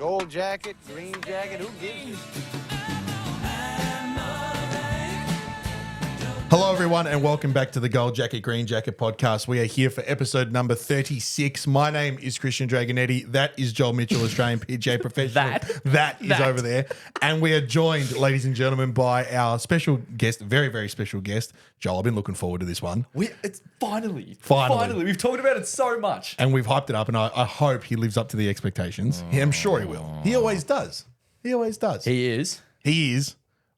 Gold jacket, green jacket, who gives you? Hello, everyone, and welcome back to the Gold Jacket, Green Jacket podcast. We are here for episode number 36. My name is Christian Dragonetti. That is Joel Mitchell, Australian PGA professional. That is over there. And we are joined, ladies and gentlemen, by our special guest, very, very special guest. Joel, I've been looking forward to this one. It's finally. We've talked about it so much. And we've hyped it up, and I hope he lives up to the expectations. I'm sure he will. He always does. He is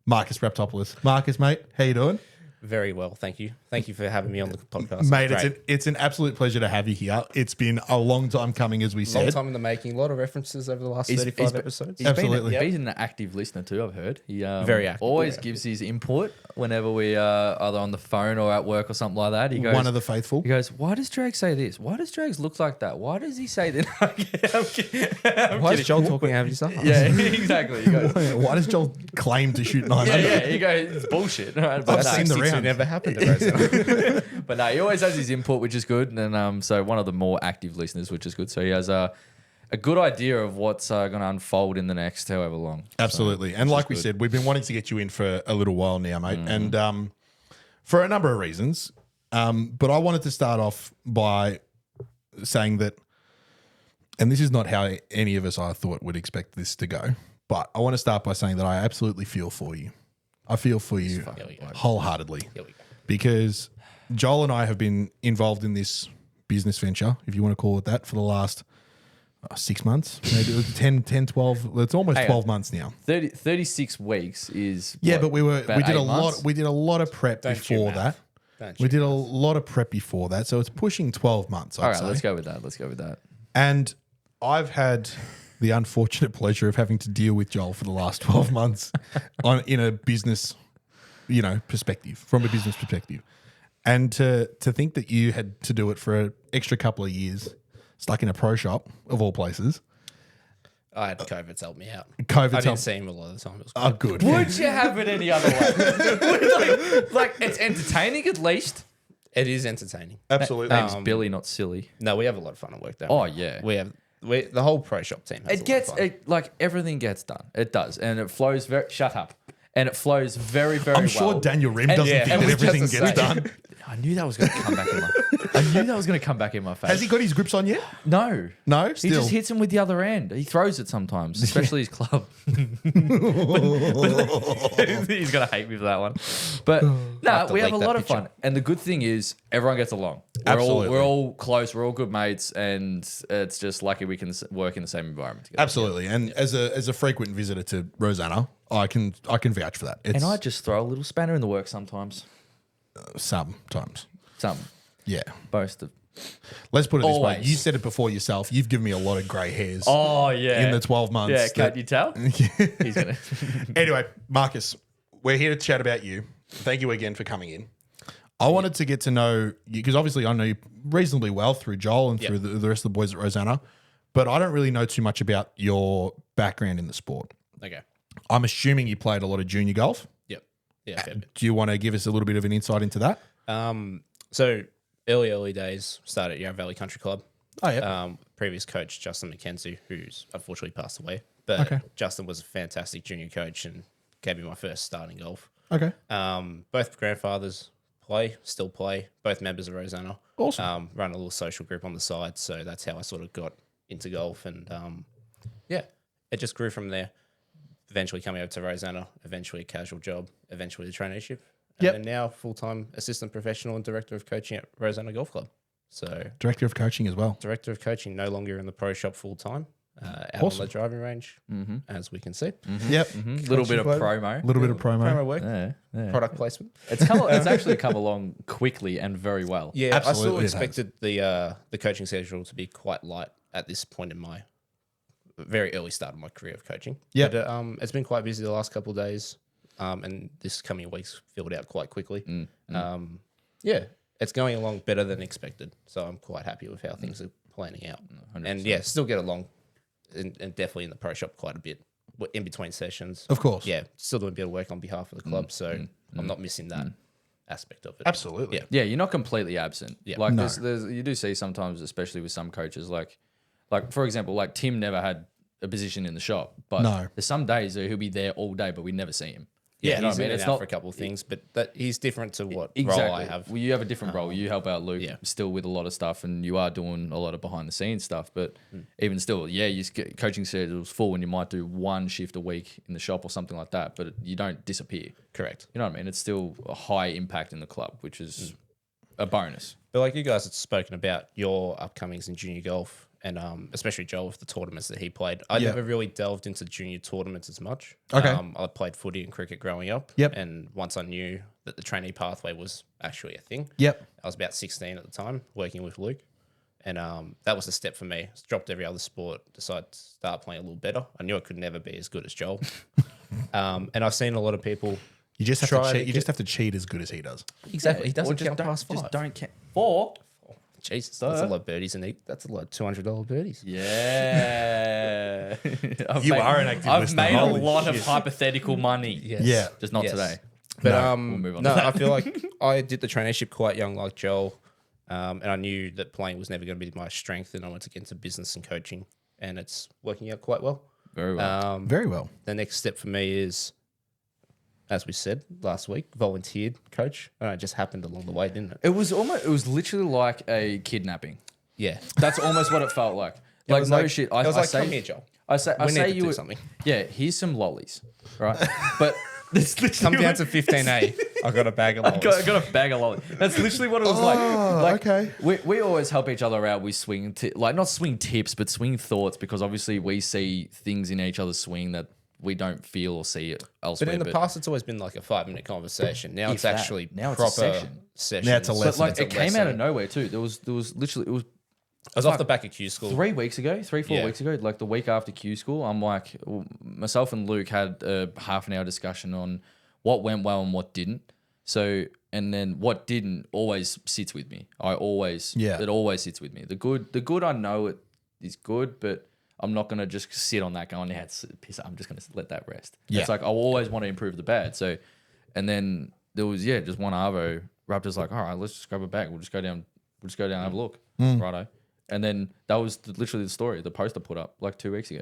Marcus Raptopoulos. Marcus, mate, how you doing? Very well, thank you. Thank you for having me on the podcast. Mate, it's an absolute pleasure to have you here. It's been a long time coming, as we said. Long time in the making. A lot of references over the last 35 episodes. Absolutely. He's an active listener too, I've heard. He Very active. always gives his input whenever we are either on the phone or at work or something like that. He goes, One of the faithful. He goes, why does Drag say this? Why does Drags look like that? Why does he say that? Why is Joel talking out of his ass? Yeah, exactly. He goes, Why does Joel claim to shoot 900? yeah, he goes, it's bullshit. Right? But I've seen the round. It never happened to Rosanna. But no, he always has his input, which is good. And so one of the more active listeners, which is good. So he has a good idea of what's going to unfold in the next however long. Absolutely. So, and like we said, we've been wanting to get you in for a little while now, mate. And for a number of reasons. But I wanted to start off by saying that, and this is not how any of us, I thought, would expect this to go. But I want to start by saying that I absolutely feel for you. I feel for you wholeheartedly. Here we go. Because Joel and I have been involved in this business venture, if you want to call it that, for the last 6 months, maybe 10, 12. It's almost 12 months now. 36 weeks is But we did about a 8 months? lot. We did a lot of prep before that. We did a lot of prep before that, so it's pushing 12 months. All right, let's go with that. And I've had the unfortunate pleasure of having to deal with Joel for the last 12 months in a business, perspective, from a business perspective. And to think that you had to do it for an extra couple of years, stuck in a pro shop of all places. I had COVID's helped me out. COVID's I didn't helped. see him a lot of the time. It was Oh, good. Would you have it any other way? like it's entertaining at least. It is entertaining. Absolutely. Name's Billy, not silly. No, we have a lot of fun at work, don't Oh, we? yeah. The whole pro shop team has Like everything gets done. It does, and it flows very. Shut up. And it flows very, very well. I'm sure Daniel Rim doesn't think I that was everything just gets to say. done. I knew that was going to come back in my. Face. Has he got his grips on yet? No. No, He still. just hits him with the other end. He throws it sometimes, especially his club. He's going to hate me for that one. But no, we have a lot of fun. And the good thing is everyone gets along. Absolutely. We're all close. We're all good mates. And it's just lucky we can work in the same environment together. Absolutely. And as a frequent visitor to Rosanna, I can vouch for that. It's And I just throw a little spanner in the works sometimes. sometimes. Some. Yeah. Most of. Let's put it this way. Always. You said it before yourself. You've given me a lot of grey hairs Oh, yeah. in the 12 months. Yeah, can't you tell? He's going to. Anyway, Marcus, we're here to chat about you. Thank you again for coming in. I wanted to get to know you because obviously I know you reasonably well through Joel and through the rest of the boys at Rosanna, but I don't really know too much about your background in the sport. Okay. I'm assuming you played a lot of junior golf. Yep. Yeah. fair bit. Do you want to give us a little bit of an insight into that? So early days started at Yarra Valley Country Club. Oh, yeah. Previous coach Justin McKenzie, who's unfortunately passed away, but Okay. Justin was a fantastic junior coach and gave me my first start in golf. Okay. Both grandfathers still play. Both members of Rosanna. Awesome. Run a little social group on the side, so that's how I sort of got into golf, and it just grew from there. Eventually coming over to Rosanna, eventually a casual job, eventually the traineeship, and then now full-time assistant professional and director of coaching at Rosanna Golf Club. So Director of coaching as well. director of coaching, no longer in the pro shop full-time, out Awesome. on the driving range, as we can see. Yep. Little bit of promo. A little bit of promo. Promo work, Yeah. product placement. It's actually come along quickly and very well. Yeah, Absolutely I it still has. expected the coaching schedule to be quite light at this point in my very early start of my career of coaching. Yep. But it's been quite busy the last couple of days, and this coming week's filled out quite quickly. It's going along better than expected, so I'm quite happy with how things are planning out. 100%. And still get along, and definitely in the pro shop quite a bit in between sessions. Of course. Yeah, still doing a bit of work on behalf of the club, so I'm not missing that aspect of it. Absolutely. Yeah. Yeah, you're not completely absent. Yeah. Like there's you do see sometimes, especially with some coaches, like for example, like Tim never had a position in the shop. But No. there's some days where he'll be there all day, but we never see him. Yeah, You know he's what I mean? in and It's out not for a couple of things, but he's different to what exactly. role I have. Well, you have a different role. You help out Luke Yeah. still with a lot of stuff, and you are doing a lot of behind the scenes stuff. But even still, yeah, your coaching schedule's full, and you might do one shift a week in the shop or something like that. But you don't disappear. Correct. You know what I mean? It's still a high impact in the club, which is a bonus. But like you guys have spoken about your upcomings in junior golf, and especially Joel with the tournaments that he played. I never really delved into junior tournaments as much. Okay. I played footy and cricket growing up. Yep. And once I knew that the trainee pathway was actually a thing, Yep. I was about 16 at the time working with Luke. And that was a step for me. Dropped every other sport, decided to start playing a little better. I knew I could never be as good as Joel. And I've seen a lot of people. You just have Try to to cheat. You get- just have to cheat as good as he does. Exactly. He Or doesn't just count don't, past just five. don't count. 4? Jesus, that's a lot of birdies, and that's a lot of $200 birdies. Yeah. You are an active I've listener. made a Holy lot of shit. hypothetical money. Yes. Yeah. Just not Yes. today. But we'll move on no, to that. I feel like I did the traineeship quite young, like Joel, and I knew that playing was never going to be my strength, and I went to get into business and coaching, and it's working out quite well. Very well. Very well. The next step for me is, as we said last week, volunteered coach. And it just happened along the way, didn't it? It was literally like a kidnapping. Yeah. That's almost what it felt like. Like was no like- shit. I was like, come here, Joel. I say We need to you do were- something. Yeah, here's some lollies, right? But this Come literally down to 15A. I got a bag of I lollies. got a bag of lollies. That's literally what it was like. Like, okay. We always help each other out with swing, like not swing tips, but swing thoughts, because obviously we see things in each other's swing that we don't feel or see it elsewhere. But in the past, it's always been like a 5-minute conversation. Now If it's that. actually Now it's a proper session. Now it's a But lesson. like It's a it came out of lesson. nowhere too. There was literally, it was I was off the back of Q school. 3 weeks ago, 3-4 Yeah. weeks ago, like the week after Q school. I'm like, myself and Luke had a half an hour discussion on what went well and what didn't. So, and then what didn't always sits with me. It always sits with me. The good I know it is good, but I'm not going to just sit on that going, yeah, it's piss. I'm just going to let that rest. Yeah. It's like, I always want to improve the bad. So, and then there was, just one Arvo. Raptor's like, all right, let's just grab a bag. We'll just go down and have a look. Righto. And then that was literally the story, the post I put up like 2 weeks ago.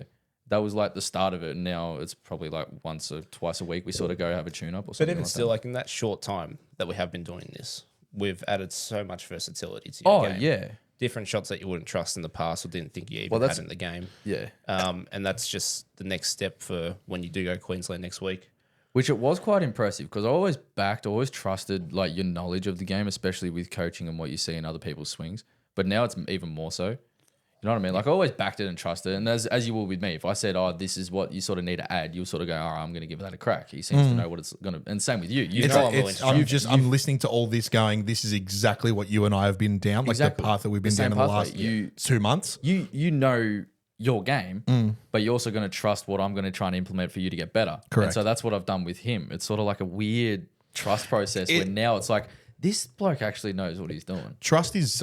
That was like the start of it. And now it's probably like once or twice a week we sort of go have a tune up or But something. even like still, that. like in that short time that we have been doing this, we've added so much versatility to your game. yeah. Different shots that you wouldn't trust in the past or didn't think you even Well, had that's- in the game. Yeah. And that's just the next step for when you do go Queensland next week. Which it was quite impressive because I always trusted like your knowledge of the game, especially with coaching and what you see in other people's swings. But now it's even more so. You know what I mean? Like I always backed it and trusted it. And as you will with me, if I said, oh, this is what you sort of need to add, you'll sort of go, all right, I'm going to give that a crack. He seems to know what it's going to, and same with you. You It's, know, I'm listening to all this going, this is exactly what you and I have been down, like Exactly. the path that we've been The down same in the pathway. last 2 months. you know your game, but you're also going to trust what I'm going to try and implement for you to get better. Correct. And so that's what I've done with him. It's sort of like a weird trust process where now it's like, this bloke actually knows what he's doing. Trust is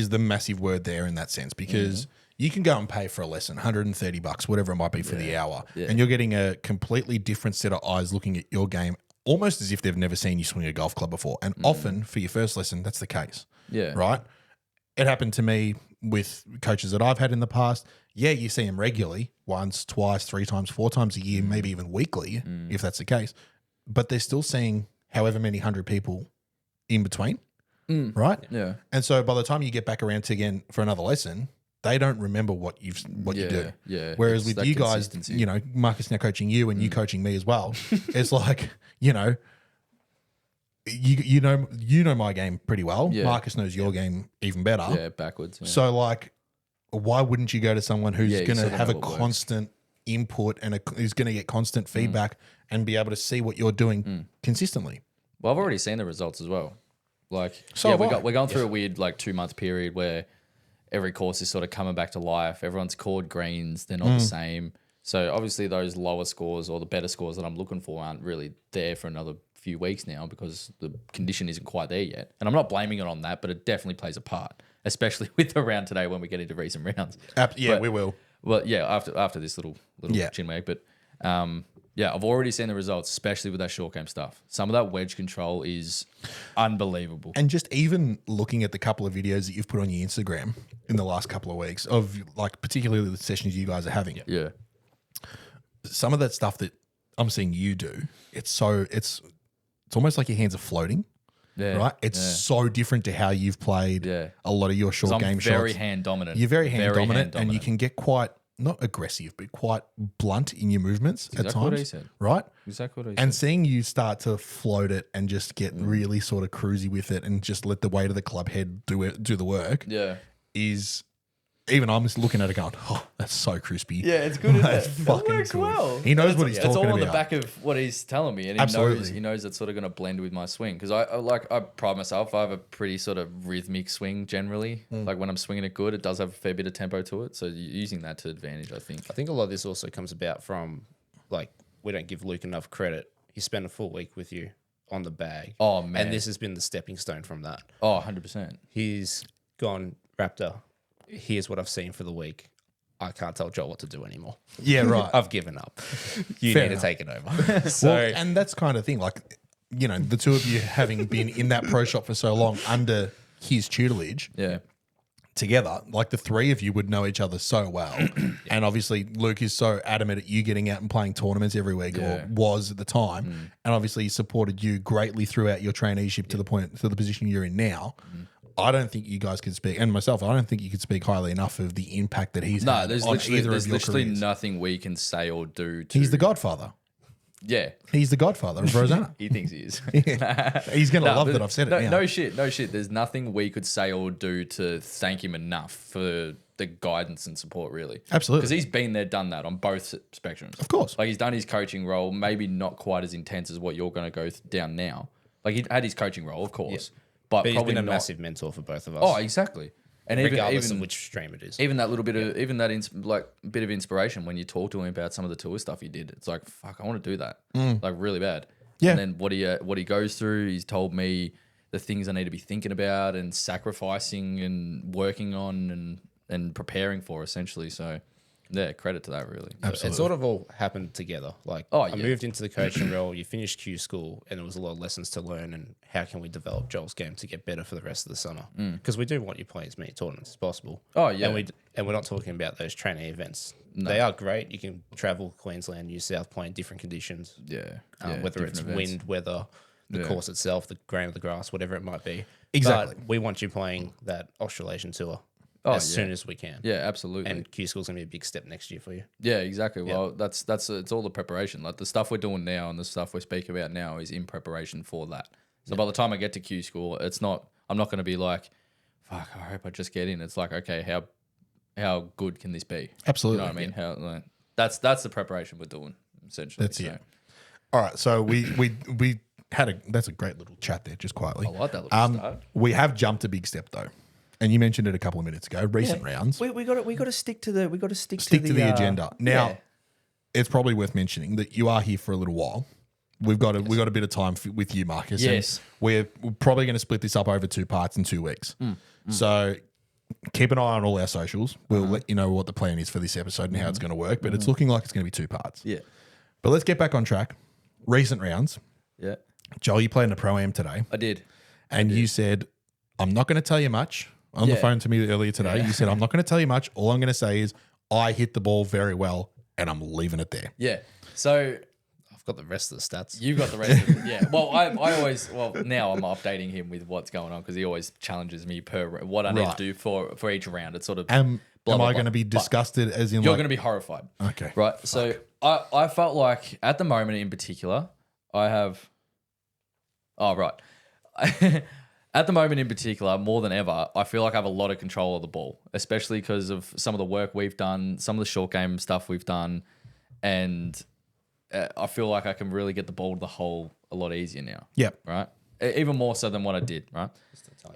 the massive word there in that sense, because you can go and pay for a lesson, $130, whatever it might be for the hour, and you're getting a completely different set of eyes looking at your game, almost as if they've never seen you swing a golf club before. And often for your first lesson, that's the case. Yeah. Right? It happened to me with coaches that I've had in the past. Yeah, you see them regularly, once, twice, 3 times, 4 times a year, maybe even weekly, if that's the case. But they're still seeing however many 100 people in between, right? Yeah. And so by the time you get back around to again for another lesson, they don't remember what you do. Yeah. Whereas It's with that you guys, consistency. you know, Marcus now coaching you and you coaching me as well, it's like, you know, you know my game pretty well. Yeah. Marcus knows your game even better. Yeah, backwards. Yeah. So like, why wouldn't you go to someone who's Yeah, you going to sort of have a know what works. constant input and who's going to get constant feedback and be able to see what you're doing consistently? Well, I've already seen the results as well. Like, So yeah, have I. we're going through a weird like 2-month period where every course is sort of coming back to life. Everyone's scored greens; they're not the same. So obviously, those lower scores or the better scores that I'm looking for aren't really there for another few weeks now because the condition isn't quite there yet. And I'm not blaming it on that, but it definitely plays a part, especially with the round today when we get into recent rounds. Yeah, But- we will. Well, yeah, after this little Yeah. chin wag, but yeah, I've already seen the results, especially with that short game stuff. Some of that wedge control is unbelievable. And just even looking at the couple of videos that you've put on your Instagram in the last couple of weeks of like particularly the sessions you guys are having. Yeah. some of that stuff that I'm seeing you do, it's almost like your hands are floating. Yeah. Right? It's so different to how you've played a lot of your short game shots. I'm very hand dominant. You're very hand dominant, and you can get quite, not aggressive, but quite blunt in your movements at exactly times. what he said. Right? Exactly what he And said. seeing you start to float it and just get really sort of cruisy with it and just let the weight of the club head do the work is... Even I'm just looking at it going, oh, that's so crispy. Yeah, it's good, isn't That's it? fucking It works good. well. He knows what he's talking about. It's all on the back of what he's telling me, and Absolutely. he knows it's sort of going to blend with my swing. Because I pride myself. I have a pretty sort of rhythmic swing generally. Like when I'm swinging it good, it does have a fair bit of tempo to it. So using that to advantage, I think. I think a lot of this also comes about from, like, we don't give Luke enough credit. He spent a full week with you on the bag. Oh, man. And this has been the stepping stone from that. Oh, 100%. He's gone, Raptor, here's what I've seen for the week. I can't tell Joel what to do anymore. Yeah, right. I've given up. You Fair need enough. to take it over. So, Well, and that's kind of thing. Like, you know, the two of you having been in that pro shop for so long under his tutelage Yeah. together, like the three of you would know each other so well. And obviously Luke is so adamant at you getting out and playing tournaments every week, or was at the time. And obviously he supported you greatly throughout your traineeship to the position you're in now. I don't think you guys could speak, and myself, I don't think you could speak highly enough of the impact that he's had There's on literally, either of your careers. nothing we can say or do to... He's the godfather. Yeah. He's the godfather of Rosanna. He thinks he is. He's going to love that I've said it now. No shit. There's nothing we could say or do to thank him enough for the guidance and support, really. Absolutely. Because he's been there, done that on both spectrums. Of course. Like, he's done his coaching role, maybe not quite as intense as what you're going to go down now. Like, he had his coaching role, of course. But he's probably been a not. massive mentor for both of us. Oh, exactly. And regardless even of which stream it is. even that little bit of bit of inspiration when you talk to him about some of the tour stuff he did. It's like, fuck, I want to do that, like really bad. Yeah. And then what he goes through, he's told me the things I need to be thinking about and sacrificing and working on and preparing for, essentially. So yeah, credit to that, really. Absolutely. It sort of all happened together. Like, I moved into the coaching role, you finished Q school, and there was a lot of lessons to learn and how can we develop Joel's game to get better for the rest of the summer. Because we do want you playing as many tournaments as possible. Oh, yeah. And we're not talking about those training events. They are great. You can travel Queensland, New South, play in different conditions. Whether it's wind, weather, the course itself, the grain of the grass, whatever it might be. Exactly. But we want you playing that Australasian tour as soon as we can. Yeah, absolutely. And Q School's going to be a big step next year for you. Yeah, exactly. Well, that's it's all the preparation. Like the stuff we're doing now and the stuff we speak about now is in preparation for that. So by the time I get to Q School, I'm not going to be like, fuck, I hope I just get in. It's like, okay, how good can this be? Absolutely. You know what I mean? That's the preparation we're doing, essentially. That's it. All right, so we had that's a great little chat there, just quietly. I like that little start. We have jumped a big step though, and you mentioned it a couple of minutes ago. Recent rounds. We got to stick to the Stick to the agenda. Now, it's probably worth mentioning that you are here for a little while. We've got a bit of time with you, Marcus. Yes. And we're probably going to split this up over 2 parts in 2 weeks. So keep an eye on all our socials. We'll let you know what the plan is for this episode and how it's going to work. But it's looking like it's going to be 2 parts. Yeah. But let's get back on track. Recent rounds. Yeah. Joel, you played in a Pro-Am today. I did. And you said, I'm not going to tell you much. On the phone to me earlier today, you said, I'm not going to tell you much. All I'm going to say is I hit the ball very well and I'm leaving it there. Yeah. So I've got the rest of the stats. you've got the rest of it. Yeah. Well, I always, now I'm updating him with what's going on because he always challenges me per what I need Right. to do for each round. It's sort of, Am blah, I blah, going to be but disgusted as in you're like, going to be horrified. Okay. Right. So I felt like at the moment in particular, I have, at the moment in particular, more than ever, I feel like I have a lot of control of the ball, especially because of some of the work we've done, some of the short game stuff we've done. And I feel like I can really get the ball to the hole a lot easier now. Yep. Right. Even more so than what I did. Right.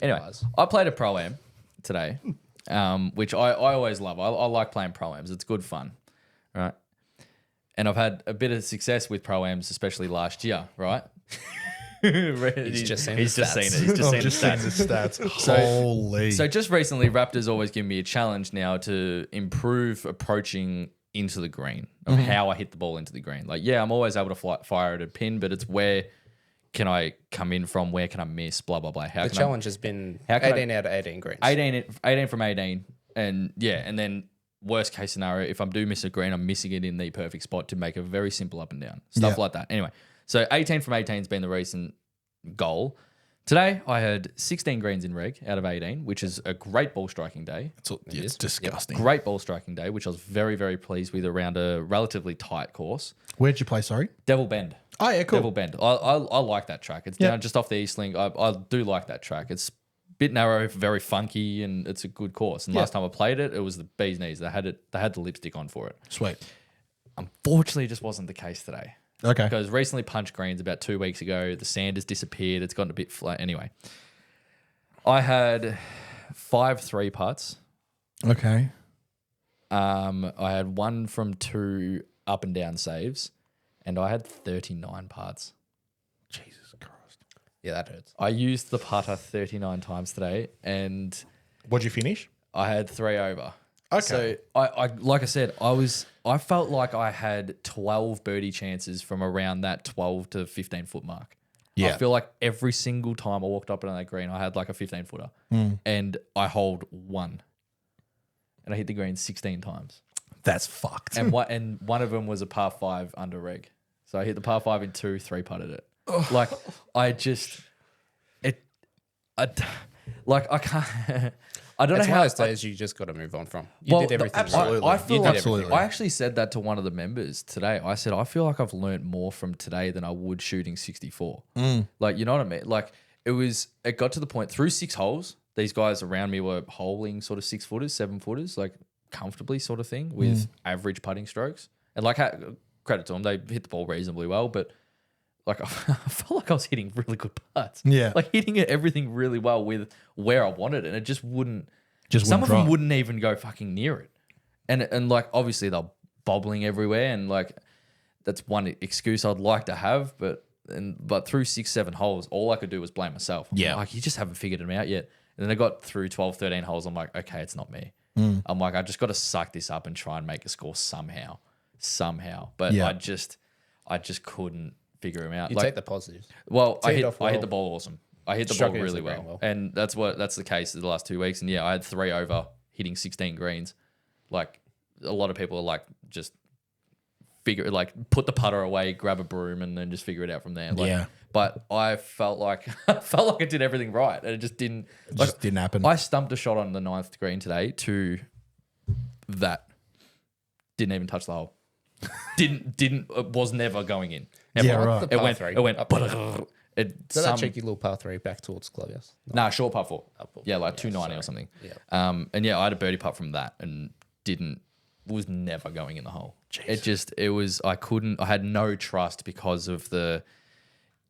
Anyway, I played a Pro-Am today, which I always love. I like playing Pro-Ams. It's good fun. Right. And I've had a bit of success with Pro-Ams, especially last year. Right. He's just seen it. He's just seen the stats. Holy. So just recently, Raptors always give me a challenge now to improve approaching into the green of how I hit the ball into the green. Like, yeah, I'm always able to fire at a pin, but it's where can I come in from? Where can I miss? Blah, blah, blah. The challenge has been 18 out of 18 greens. 18 from 18. And yeah, and then worst case scenario, if I do miss a green, I'm missing it in the perfect spot to make a very simple up and down. Stuff like that. Anyway, so 18 from 18 has been the recent goal. Today, I had 16 greens in reg out of 18, which is a great ball striking day. It's disgusting. Great ball striking day, which I was very, very pleased with around a relatively tight course. Where'd you play, sorry? Devil Bend. Oh, yeah, cool. Devil Bend. I like that track. It's down just off the East Link. I do like that track. It's a bit narrow, very funky, and it's a good course. And last time I played it, it was the bee's knees. They had the lipstick on for it. Sweet. Unfortunately, it just wasn't the case today. Okay. Because recently punched greens about 2 weeks ago. The sand has disappeared. It's gotten a bit flat. Anyway, I had 5 3 putts. Okay. I had 1 from 2 up and down saves, and I had 39 putts. Jesus Christ. Yeah, that hurts. I used the putter 39 times today, and What'd you finish? I had 3 over. Okay. So I like I said, I felt like I had 12 birdie chances from around that 12 to 15 foot mark. Yeah. I feel like every single time I walked up on that green, I had like a 15 footer, and I hold 1, and I hit the green 16 times. That's fucked. And one of them was a par 5 under reg. So I hit the par 5 in 2, 3 putted it. Like I can't. I don't It's know one how. of those days you just got to move on from. You did everything absolutely. right. I feel You did like everything I right. actually said that to one of the members today. I said I feel like I've learnt more from today than I would shooting 64. Like, you know what I mean? Like it got to the point through 6 holes. These guys around me were holing sort of 6 footers, 7 footers, like comfortably sort of thing with average putting strokes. And like credit to them, they hit the ball reasonably well, but like I felt like I was hitting really good putts. Yeah. Like hitting everything really well with where I wanted, and it just wouldn't. wouldn't Some of them drop. wouldn't even go fucking near it, and like obviously they're bobbling everywhere, and like that's one excuse I'd like to have, but through 6, 7 holes, all I could do was blame myself. Yeah. Like you just haven't figured them out yet. And then I got through 12, 13 holes. I'm like, okay, it's not me. I'm like, I just got to suck this up and try and make a score somehow. But Yeah. I just couldn't figure them out. You take the positives. Well, I Teed hit off well. the ball awesome. I hit the Struck ball against really the grain well. well. And that's the case of the last 2 weeks. And yeah, I had 3 over hitting 16 greens. Like a lot of people are like, just put the putter away, grab a broom, and then just figure it out from there. Like, Yeah. But I felt like I did everything right, and it just didn't. Just didn't happen. I stumped a shot on the 9th green today to that. Didn't even touch the hole. It was never going in. Ever. Yeah, right. The par It three. went. Up there. It So that cheeky little par 3 back towards clubhouse. Nah, short par 4. Up four. Yeah, like Yeah, 290 or sorry. something. Yeah. And yeah, I had a birdie putt from that and was never going in the hole. I had no trust because of the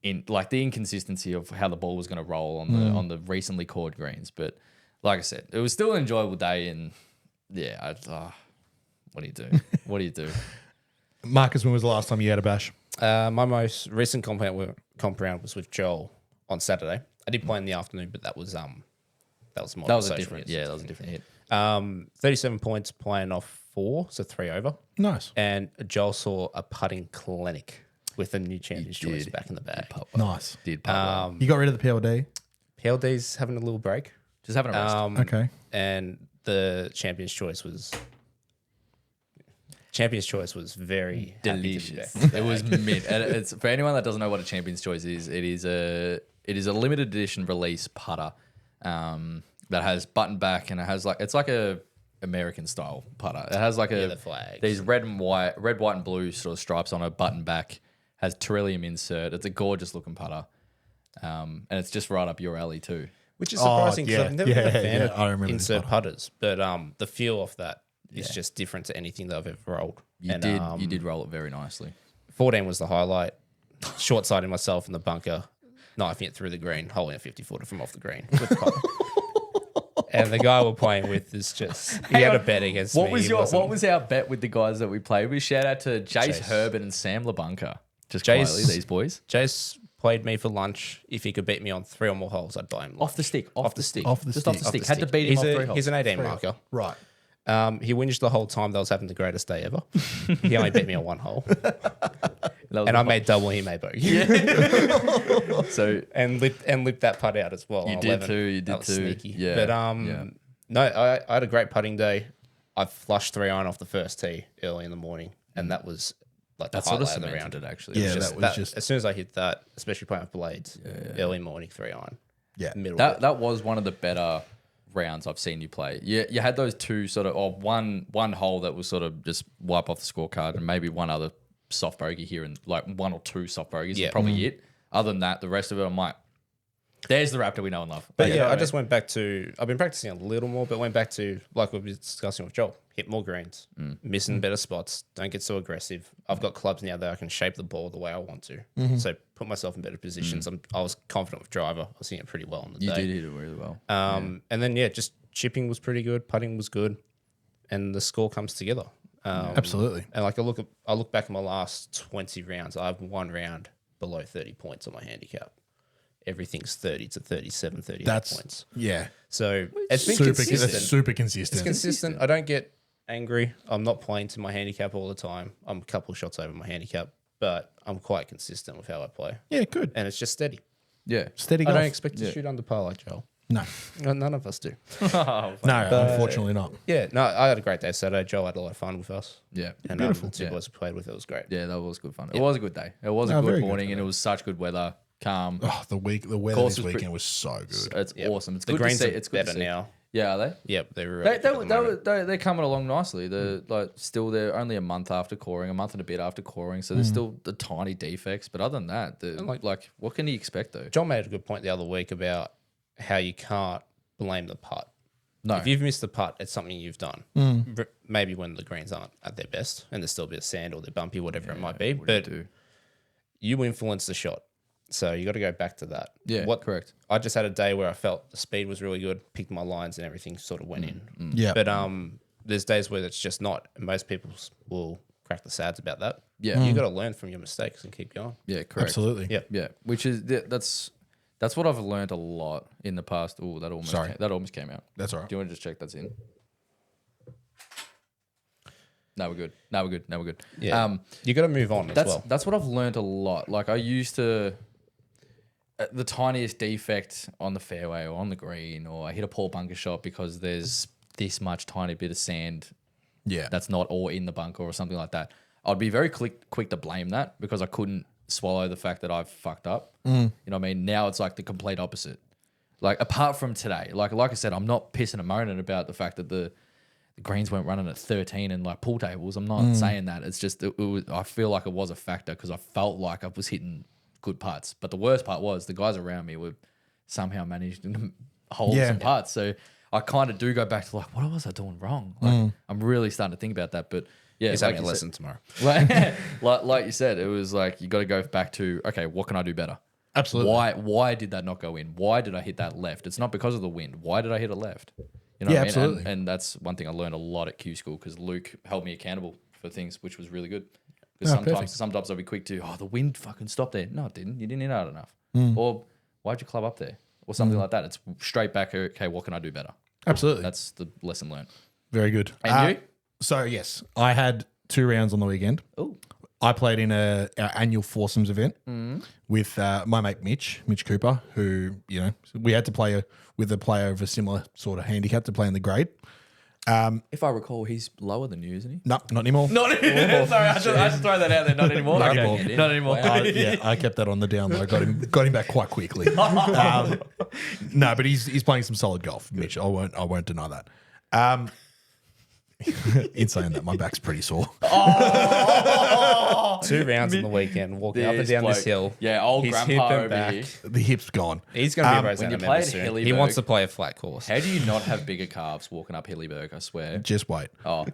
inconsistency of how the ball was going to roll on the recently cored greens. But like I said, it was still an enjoyable day, and yeah, what do you do? What do you do? Marcus, when was the last time you had a bash? My most recent comp round was with Joel on Saturday. I did play in the afternoon, but that was more That was a social different. media. Yeah, that was a different hit. 37 points playing off 4, so 3 over. Nice. And Joel saw a putting clinic with a new champion's choice back in the bag. Nice. Did putt well. You got rid of the PLD? PLD's having a little break. Just having a rest. Okay. And the champion's choice was very Delicious. happy to be back. It was mint. And it's for anyone that doesn't know what a Champion's Choice is. It is a limited edition release putter that has button back, and it's like a American style putter. It has like the flags. these red, white, and blue sort of stripes on a button back. Has Trillium insert. It's a gorgeous looking putter, and it's just right up your alley too. Which is surprising because yeah. I've never been a fan Yeah, I remember of this insert putters, but the feel of that is just different to anything that I've ever rolled. You did roll it very nicely. 14 was the highlight. Short sighting myself in the bunker, knifing it through the green, holding a 50-footer from off the green with the putter. And the guy we're playing with is just he had a bet against What me. was He your wasn't- What was our bet with the guys that we played with? Shout out to Jace Herbert and Sam LeBunker. Just Jace- quietly, these boys. Jace played me for lunch. If he could beat me on 3 or more holes, I'd buy him lunch. Off the stick. Off the stick. Off the Just stick. off the Off stick. the Had to stick. beat him He's off a- 3 holes. He's an 18 marker. Right. He whinged the whole time that I was having the greatest day ever. He only beat me on 1 hole. And I made double, he made bogey. So and lipped that putt out as well. You on did 11. too, you did That was too. Sneaky. Yeah, But yeah. no, I had a great putting day. I flushed 3-iron off the first tee early in the morning, and that was like the That sort of highlight of the round. cemented it, actually. Yeah, Just that was just as soon as I hit that, especially playing with blades, early morning 3-iron, yeah. middle. That was one of the better rounds I've seen you play. You had those two sort of, or one hole that was sort of just wipe off the scorecard, and maybe one other soft bogey here, and like one or two soft bogeys. Yeah. Yeah, probably it. Other than that, the rest of it, I'm like, there's the Raptor we know and love. But Okay. yeah, I just went back to. I've been practicing a little more, but went back to like we were discussing with Joel. Hit more greens, missing better spots. Don't get so aggressive. I've got clubs now that I can shape the ball the way I want to. So put myself in better positions. I was confident with driver. I was hitting it pretty well on the You day. did hit it really well. And then just chipping was pretty good. Putting was good, and the score comes together. Absolutely. And like I look back at my last 20 rounds. I have one round below 30 points on my handicap. Everything's 30 to 37, 38 That's points. yeah. So it's been Super, consistent. that's super consistent. It's consistent. I don't get angry. I'm not playing to my handicap all the time. I'm a couple of shots over my handicap, but I'm quite consistent with how I play. Yeah, good. And it's just steady. Yeah. Steady I golf. don't expect to shoot under par like Joel. No, None of us do. no, unfortunately not. Yeah, no, I had a great day Saturday. Joel had a lot of fun with us. Yeah. And Beautiful. the two boys we played with, it was great. Yeah, that was good fun. It was a good day. It was No, a very good good morning, for and it was such good weather, calm. Oh, the weather Course this was weekend was so good. It's awesome. It's The good greens to see. are It's good better to see. now. Yeah, are they? Yep, they're really They're coming along nicely. They're like still they're only a month after coring, a month and a bit after coring, so there's still the tiny defects. But other than that, like what can you expect though? John made a good point the other week about how you can't blame the putt. No, If you've missed the putt, it's something you've done. Maybe when the greens aren't at their best and there's still a bit of sand or they're bumpy, whatever it might be. what do you But do? you influence the shot. So you got to go back to that. Yeah, correct. I just had a day where I felt the speed was really good, picked my lines and everything sort of went in. Yeah, But there's days where it's just not. And most people will crack the sads about that. Yeah. You got to learn from your mistakes and keep going. Yeah, correct. absolutely. Yeah. Yeah, which is that's what I've learned a lot in the past. Oh, that almost came out. That's all right. Do you want to just check that's in? No, we're good. No, we're good. Yeah. You got to move on as well. That's what I've learned a lot. Like I used to, the tiniest defect on the fairway or on the green, or I hit a poor bunker shot because there's this much tiny bit of sand Yeah, that's not all in the bunker or something like that. I'd be very quick to blame that because I couldn't swallow the fact that I've fucked up. You know what I mean? Now it's like the complete opposite. Like apart from today, like I said, I'm not pissing and moaning about the fact that the greens weren't running at 13 and like pool tables. I'm not saying that. It's just I feel like it was a factor because I felt like I was hitting good putts. But the worst part was the guys around me were somehow managed to hold some putts. So I kind of do go back to like, what was I doing wrong? Like I'm really starting to think about that. But yeah, He's having a lesson tomorrow. like you said, it was like you got to go back to okay, what can I do better? absolutely. Why did that not go in? Why did I hit that left? It's not because of the wind. Why did I hit it left? You know Yeah, what I mean? absolutely. And that's one thing I learned a lot at Q school because Luke held me accountable for things, which was really good. Because perfect. sometimes I'll be quick to, the wind fucking stopped there. No, it didn't. You didn't hit out enough. Or why'd you club up there? Or something like that. It's straight back. Okay, what can I do better? Absolutely. That's the lesson learned. Very good. And you? So yes, I had 2 rounds on the weekend. Oh, I played in our annual foursomes event with my mate Mitch Cooper, who we had to play with a player of a similar sort of handicap to play in the grade. if I recall, he's lower than you, isn't he? No, not anymore. Not anymore. Sorry, I should throw that out there. Not anymore. Not Okay. anymore. Not anymore. Yeah, I kept that on the down low. Got him back quite quickly. No, but he's playing some solid golf, Mitch. I won't deny that. In saying that, my back's pretty sore. 2 rounds on the weekend, walking up and down this hill. Yeah, old His grandpa hip and over back. here. The hip's gone. He's going to be a when Rosanna you member played soon. He Hellyberg- wants to play a flat course. How do you not have bigger calves walking up Hillyberg? I swear. Just wait. Oh,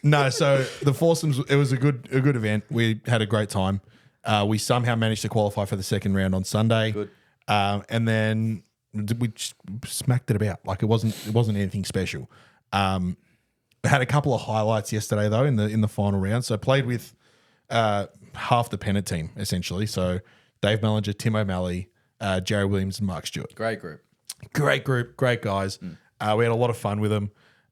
No, so the foursomes, it was a good event. We had a great time. We somehow managed to qualify for the second round on Sunday. Good. And then we just smacked it about. Like it wasn't anything special. Had a couple of highlights yesterday though in the final round. So I played with half the pennant team essentially. So Dave Mellinger, Tim O'Malley, Jerry Williams, and Mark Stewart. great group. Great group, great guys. We had a lot of fun with them.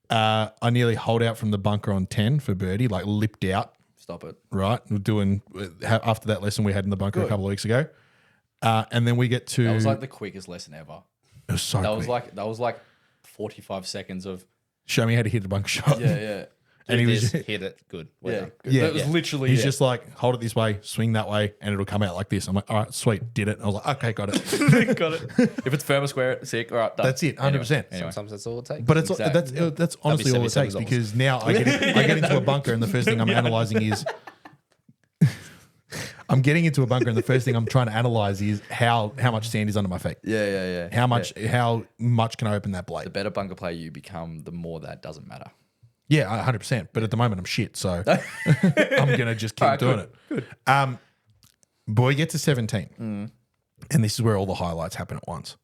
I nearly holed out from the bunker on 10 for birdie, like lipped out. Stop it. Right, we're doing after that lesson we had in the bunker a couple of weeks ago, and then we get to. That was like the quickest lesson ever. it was so That quick. was like 45 seconds of show me how to hit a bunker shot. Yeah. And he was hit it. Good. Well done. Yeah, That was literally He's just like, hold it this way, swing that way, and it'll come out like this. I'm like, all right, sweet, did it. I was like, okay, got it. got it. If it's firm or square, sick. All right, done. That's it, 100%. Anyway. Sometimes that's all it takes. But it's Exactly. that's honestly all it takes, $77. because now I get into a bunker, and the first thing I'm analyzing is I'm getting into a bunker, and the first thing I'm trying to analyze is how much sand is under my feet. Yeah. How much can I open that blade? The better bunker player you become, the more that doesn't matter. Yeah, 100%. But at the moment, I'm shit, so I'm gonna just keep doing it. Good. Boy, get to 17, and this is where all the highlights happen at once.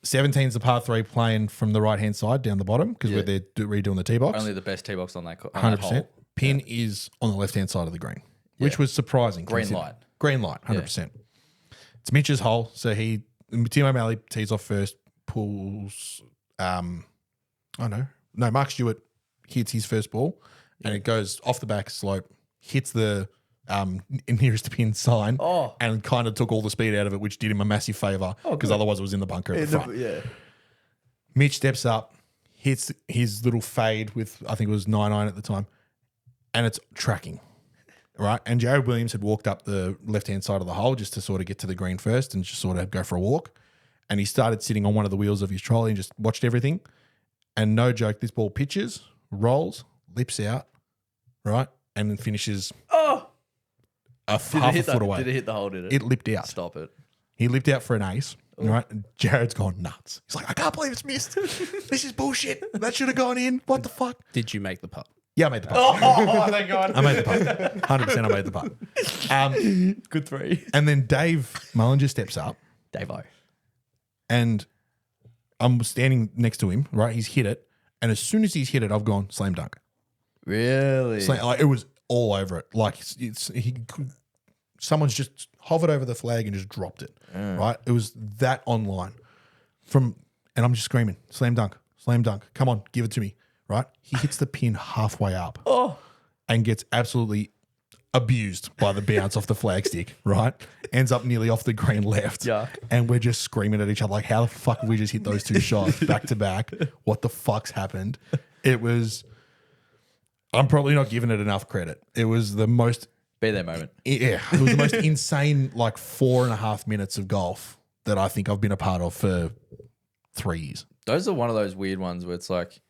17 is the par 3 playing from the right hand side down the bottom, because we're there redoing the tee box. Only the best tee box on that. 100%. Pin is on the left hand side of the green, which was surprising. Green light. Green light, 100%. It's Mitch's hole, so Tim O'Malley tees off first, pulls. Mark Stewart hits his first ball, and it goes off the back slope, hits the nearest to pin sign, and kind of took all the speed out of it, which did him a massive favour, because otherwise it was in the bunker at the front. Mitch steps up, hits his little fade with, I think it was 9-iron at the time, and it's tracking, right? And Jared Williams had walked up the left-hand side of the hole just to sort of get to the green first and just sort of go for a walk. And he started sitting on one of the wheels of his trolley and just watched everything. And no joke, this ball pitches, rolls, lips out, right? And then finishes half a foot away. Did it hit the hole, did it? It lipped out. Stop it. He lipped out for an ace, right? And Jared's gone nuts. He's like, I can't believe it's missed. This is bullshit. That should have gone in. What the fuck? Did you make the putt? Yeah, I made the putt. Oh, thank God. I made the putt. 100% I made the putt. Good three. And then Dave Mullinger steps up, Dave-O. and I'm standing next to him, right? He's hit it. And as soon as he's hit it, I've gone slam dunk. Really? Like, it was all over it. Like someone's just hovered over the flag and just dropped it, right? It was that online and I'm just screaming, slam dunk, come on, give it to me, right? He hits the pin halfway up and gets absolutely abused by the bounce off the flagstick, right? Ends up nearly off the green left. Yeah. And we're just screaming at each other like, how the fuck have we just hit those two shots back to back? What the fuck's happened? I'm probably not giving it enough credit. It was the most... Be there moment. Yeah, it was the most insane, 4.5 minutes of golf that I think I've been a part of for 3 years. Those are one of those weird ones where it's like,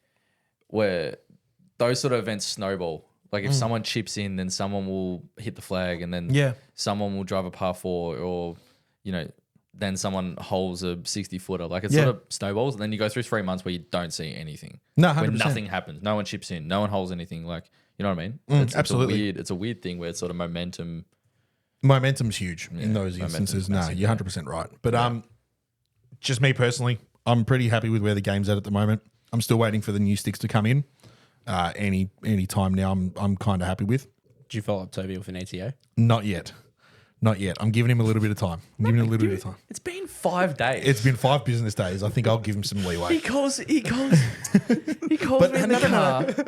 where those sort of events snowball. Like if someone chips in, then someone will hit the flag, and then someone will drive a par 4, or, then someone holds a 60-footer. Like it sort of snowballs, and then you go through 3 months where you don't see anything. No, 100%. Where nothing happens. No one chips in. No one holds anything. Like, you know what I mean? Absolutely. It's a weird thing where it's sort of momentum. Momentum's huge in those instances. No, you're 100% right. But just me personally, I'm pretty happy with where the game's at the moment. I'm still waiting for the new sticks to come in. Any time now, I'm kind of happy with. Did you follow up Toby with an ETA? Not yet. I'm giving him a little bit of time. It's been 5 days. It's been 5 business days. I think I'll give him some leeway. He calls me in the car.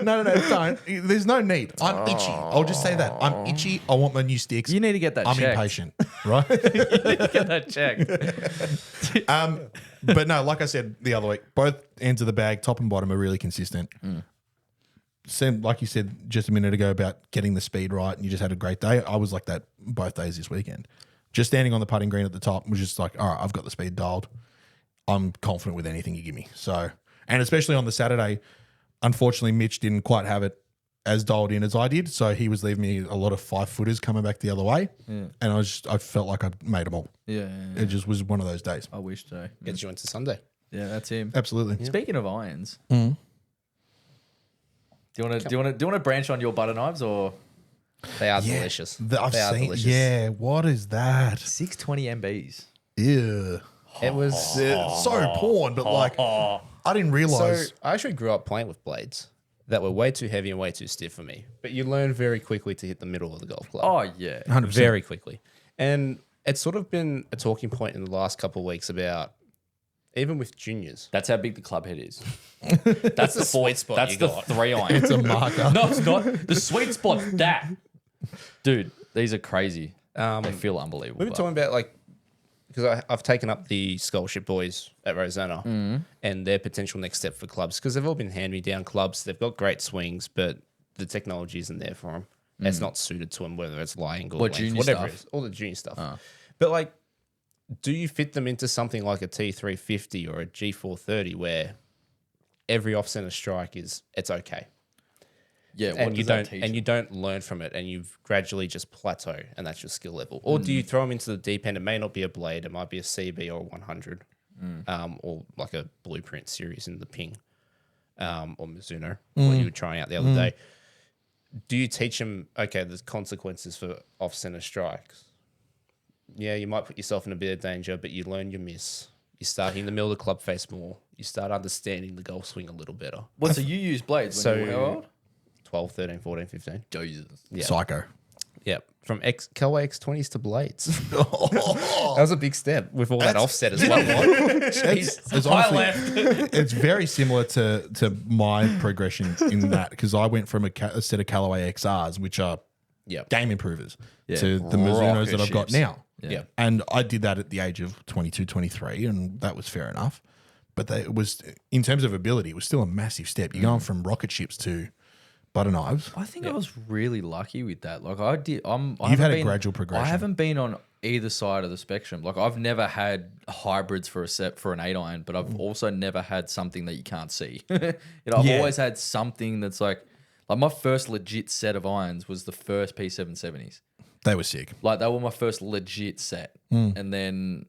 No, don't. There's no need. I'm itchy. I'll just say that. I'm itchy. I want my new sticks. You need to get that I'm checked. impatient, right? Get that checked. But no, like I said the other week, both ends of the bag, top and bottom, are really consistent. Same, like you said just a minute ago about getting the speed right, and you just had a great day. I was like that both days this weekend. Just standing on the putting green at the top was just like, all right, I've got the speed dialed. I'm confident with anything you give me. So, and especially on the Saturday, unfortunately, Mitch didn't quite have it as dialed in as I did. So he was leaving me a lot of 5-footers coming back the other way. And I felt like I made them all. Yeah. It just was one of those days. I wish so. Gets you into Sunday. Yeah, that's him. Absolutely. Speaking of irons, do you want to branch on your butter knives, or They are delicious. They are delicious. Yeah, what is that? 620 MBs? Ew. It was So porn, but I didn't so realize. I actually grew up playing with blades that were way too heavy and way too stiff for me. But you learn very quickly to hit the middle of the golf club. Oh yeah, 100%. Very quickly. And it's sort of been a talking point in the last couple of weeks about, even with juniors. that's how big the club head is. That's the sweet spot. That's the 3 iron. It's a marker. No, it's not. The sweet spot's that. Dude, these are crazy. They feel unbelievable. We've been talking about because I've taken up the scholarship boys at Rosanna and their potential next step for clubs, because they've all been hand-me-down clubs. They've got great swings, but the technology isn't there for them. It's not suited to them, whether it's lie angle, length, junior whatever stuff? it is, all the junior stuff. But like, do you fit them into something like a T350 or a G430 where every off-center strike it's okay? Yeah, And you don't learn from it, and you gradually just plateau, and that's your skill level. Or do you throw them into the deep end? It may not be a blade, it might be a CB or a 100, or like a blueprint series in the Ping, or Mizuno, what you were trying out the other day. Do you teach them, okay, there's consequences for off-center strikes? Yeah, you might put yourself in a bit of danger, but you learn your miss. You start hitting the middle of the club face more. You start understanding the golf swing a little better. What? So you use blades when you were how old? 12, 13, 14, 15. Jesus. Yeah. Psycho. Yeah. From Callaway X20s to blades. That was a big step with all that offset as well. It's honestly, it's very similar to my progression in that, because I went from a set of Callaway XRs, which are game improvers, to the Mizunos that I've got now. Yeah. And I did that at the age of 22, 23, and that was fair enough. But it was, in terms of ability, it was still a massive step. You're going from rocket ships to butter knives. I think I was really lucky with that. Like I did. You've had a gradual progression. I haven't been on either side of the spectrum. Like I've never had hybrids for an 8-iron, but I've also never had something that you can't see. I've always had something that's like my first legit set of irons was the first P770s. They were sick. Like they were my first legit set, and then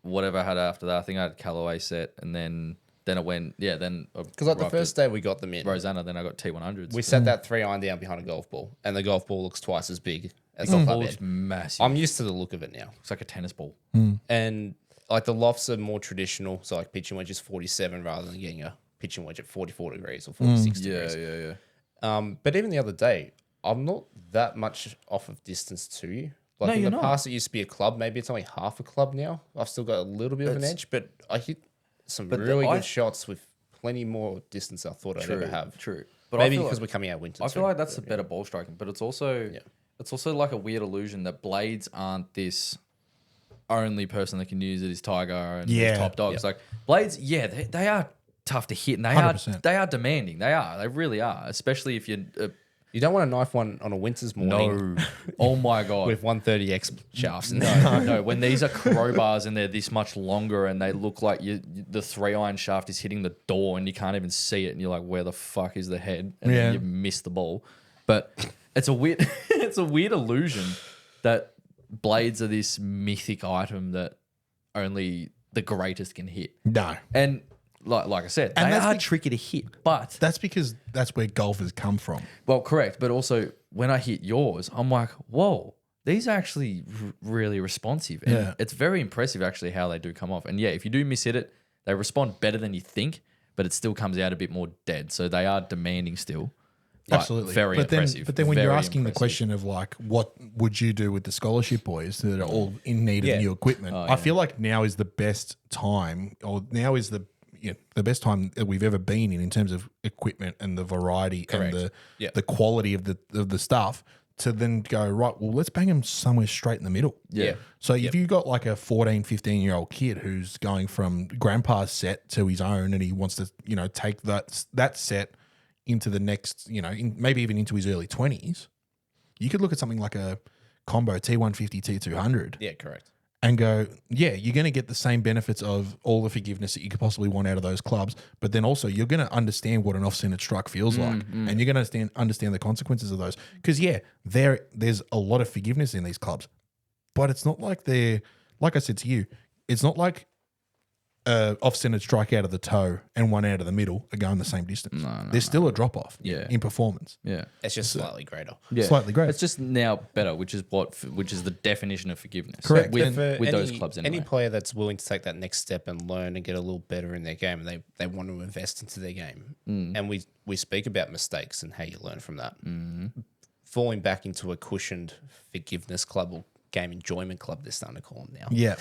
whatever I had after that, I think I had a Callaway set, and then it went, because like the first day we got them in Rosanna, then I got T100s. we set that 3-iron down behind a golf ball, and the golf ball looks twice as big as the the club ball head. is massive. I'm used to the look of it now. It's like a tennis ball. And like the lofts are more traditional, so like pitching wedge is 47 rather than getting a pitching wedge at 44 degrees or 46 degrees. Yeah. But even the other day, I'm not that much off of distance to you. Like No, in you're the not. past, it used to be a club. Maybe it's only half a club now. I've still got a little bit of an edge, but I hit some really good shots with plenty more distance than I thought I'd ever have. True. But Maybe I feel because like, we're coming out of winter. I feel like that's the better ball striking, but it's also like a weird illusion that blades aren't this only person that can use it is Tiger and these top dogs. Like blades, they are tough to hit, and 100%. they are demanding. They really are, especially if you're. You don't want to knife one on a winter's morning. No. Oh my God. With 130X shafts. No. When these are crowbars and they're this much longer and they look like the 3-iron shaft is hitting the door and you can't even see it and you're like, where the fuck is the head? And then you miss the ball. But it's a weird illusion that blades are this mythic item that only the greatest can hit. No. And like I said, And they that's are tricky to hit, but That's because that's where golf has come from. well, correct. But also when I hit yours, I'm like, whoa, these are actually really responsive. And it's very impressive actually how they do come off. And if you do miss hit it, they respond better than you think, but it still comes out a bit more dead. So they are demanding still. But Absolutely. Very impressive. But then when you're Very asking the impressive. question of like, what would you do with the scholarship boys that are all in need of new equipment? I feel like now is the best time, or now is the best time that we've ever been in terms of equipment and the variety and the quality of the stuff, to then go, right, well, let's bang them somewhere straight in the middle. Yeah. So if you got like a 14, 15-year-old kid who's going from grandpa's set to his own, and he wants to, take that set into the next, maybe even into his early 20s, you could look at something like a combo T150, T200. Yeah, correct. And go, you're going to get the same benefits of all the forgiveness that you could possibly want out of those clubs, but then also you're going to understand what an off-centered strike feels like, and you're going to understand the consequences of those. Because there's a lot of forgiveness in these clubs, but it's not like like I said to you, it's not like off-centered strike out of the toe and one out of the middle are going the same distance. There's still a drop-off in performance. Yeah. It's just slightly greater. Yeah. Slightly greater. It's just now better, which is the definition of forgiveness. Correct. With For those clubs anyway. Any player that's willing to take that next step and learn and get a little better in their game, and they want to invest into their game. And we speak about mistakes and how you learn from that. Falling back into a cushioned forgiveness club or game enjoyment club, they're starting to call them now. Yeah.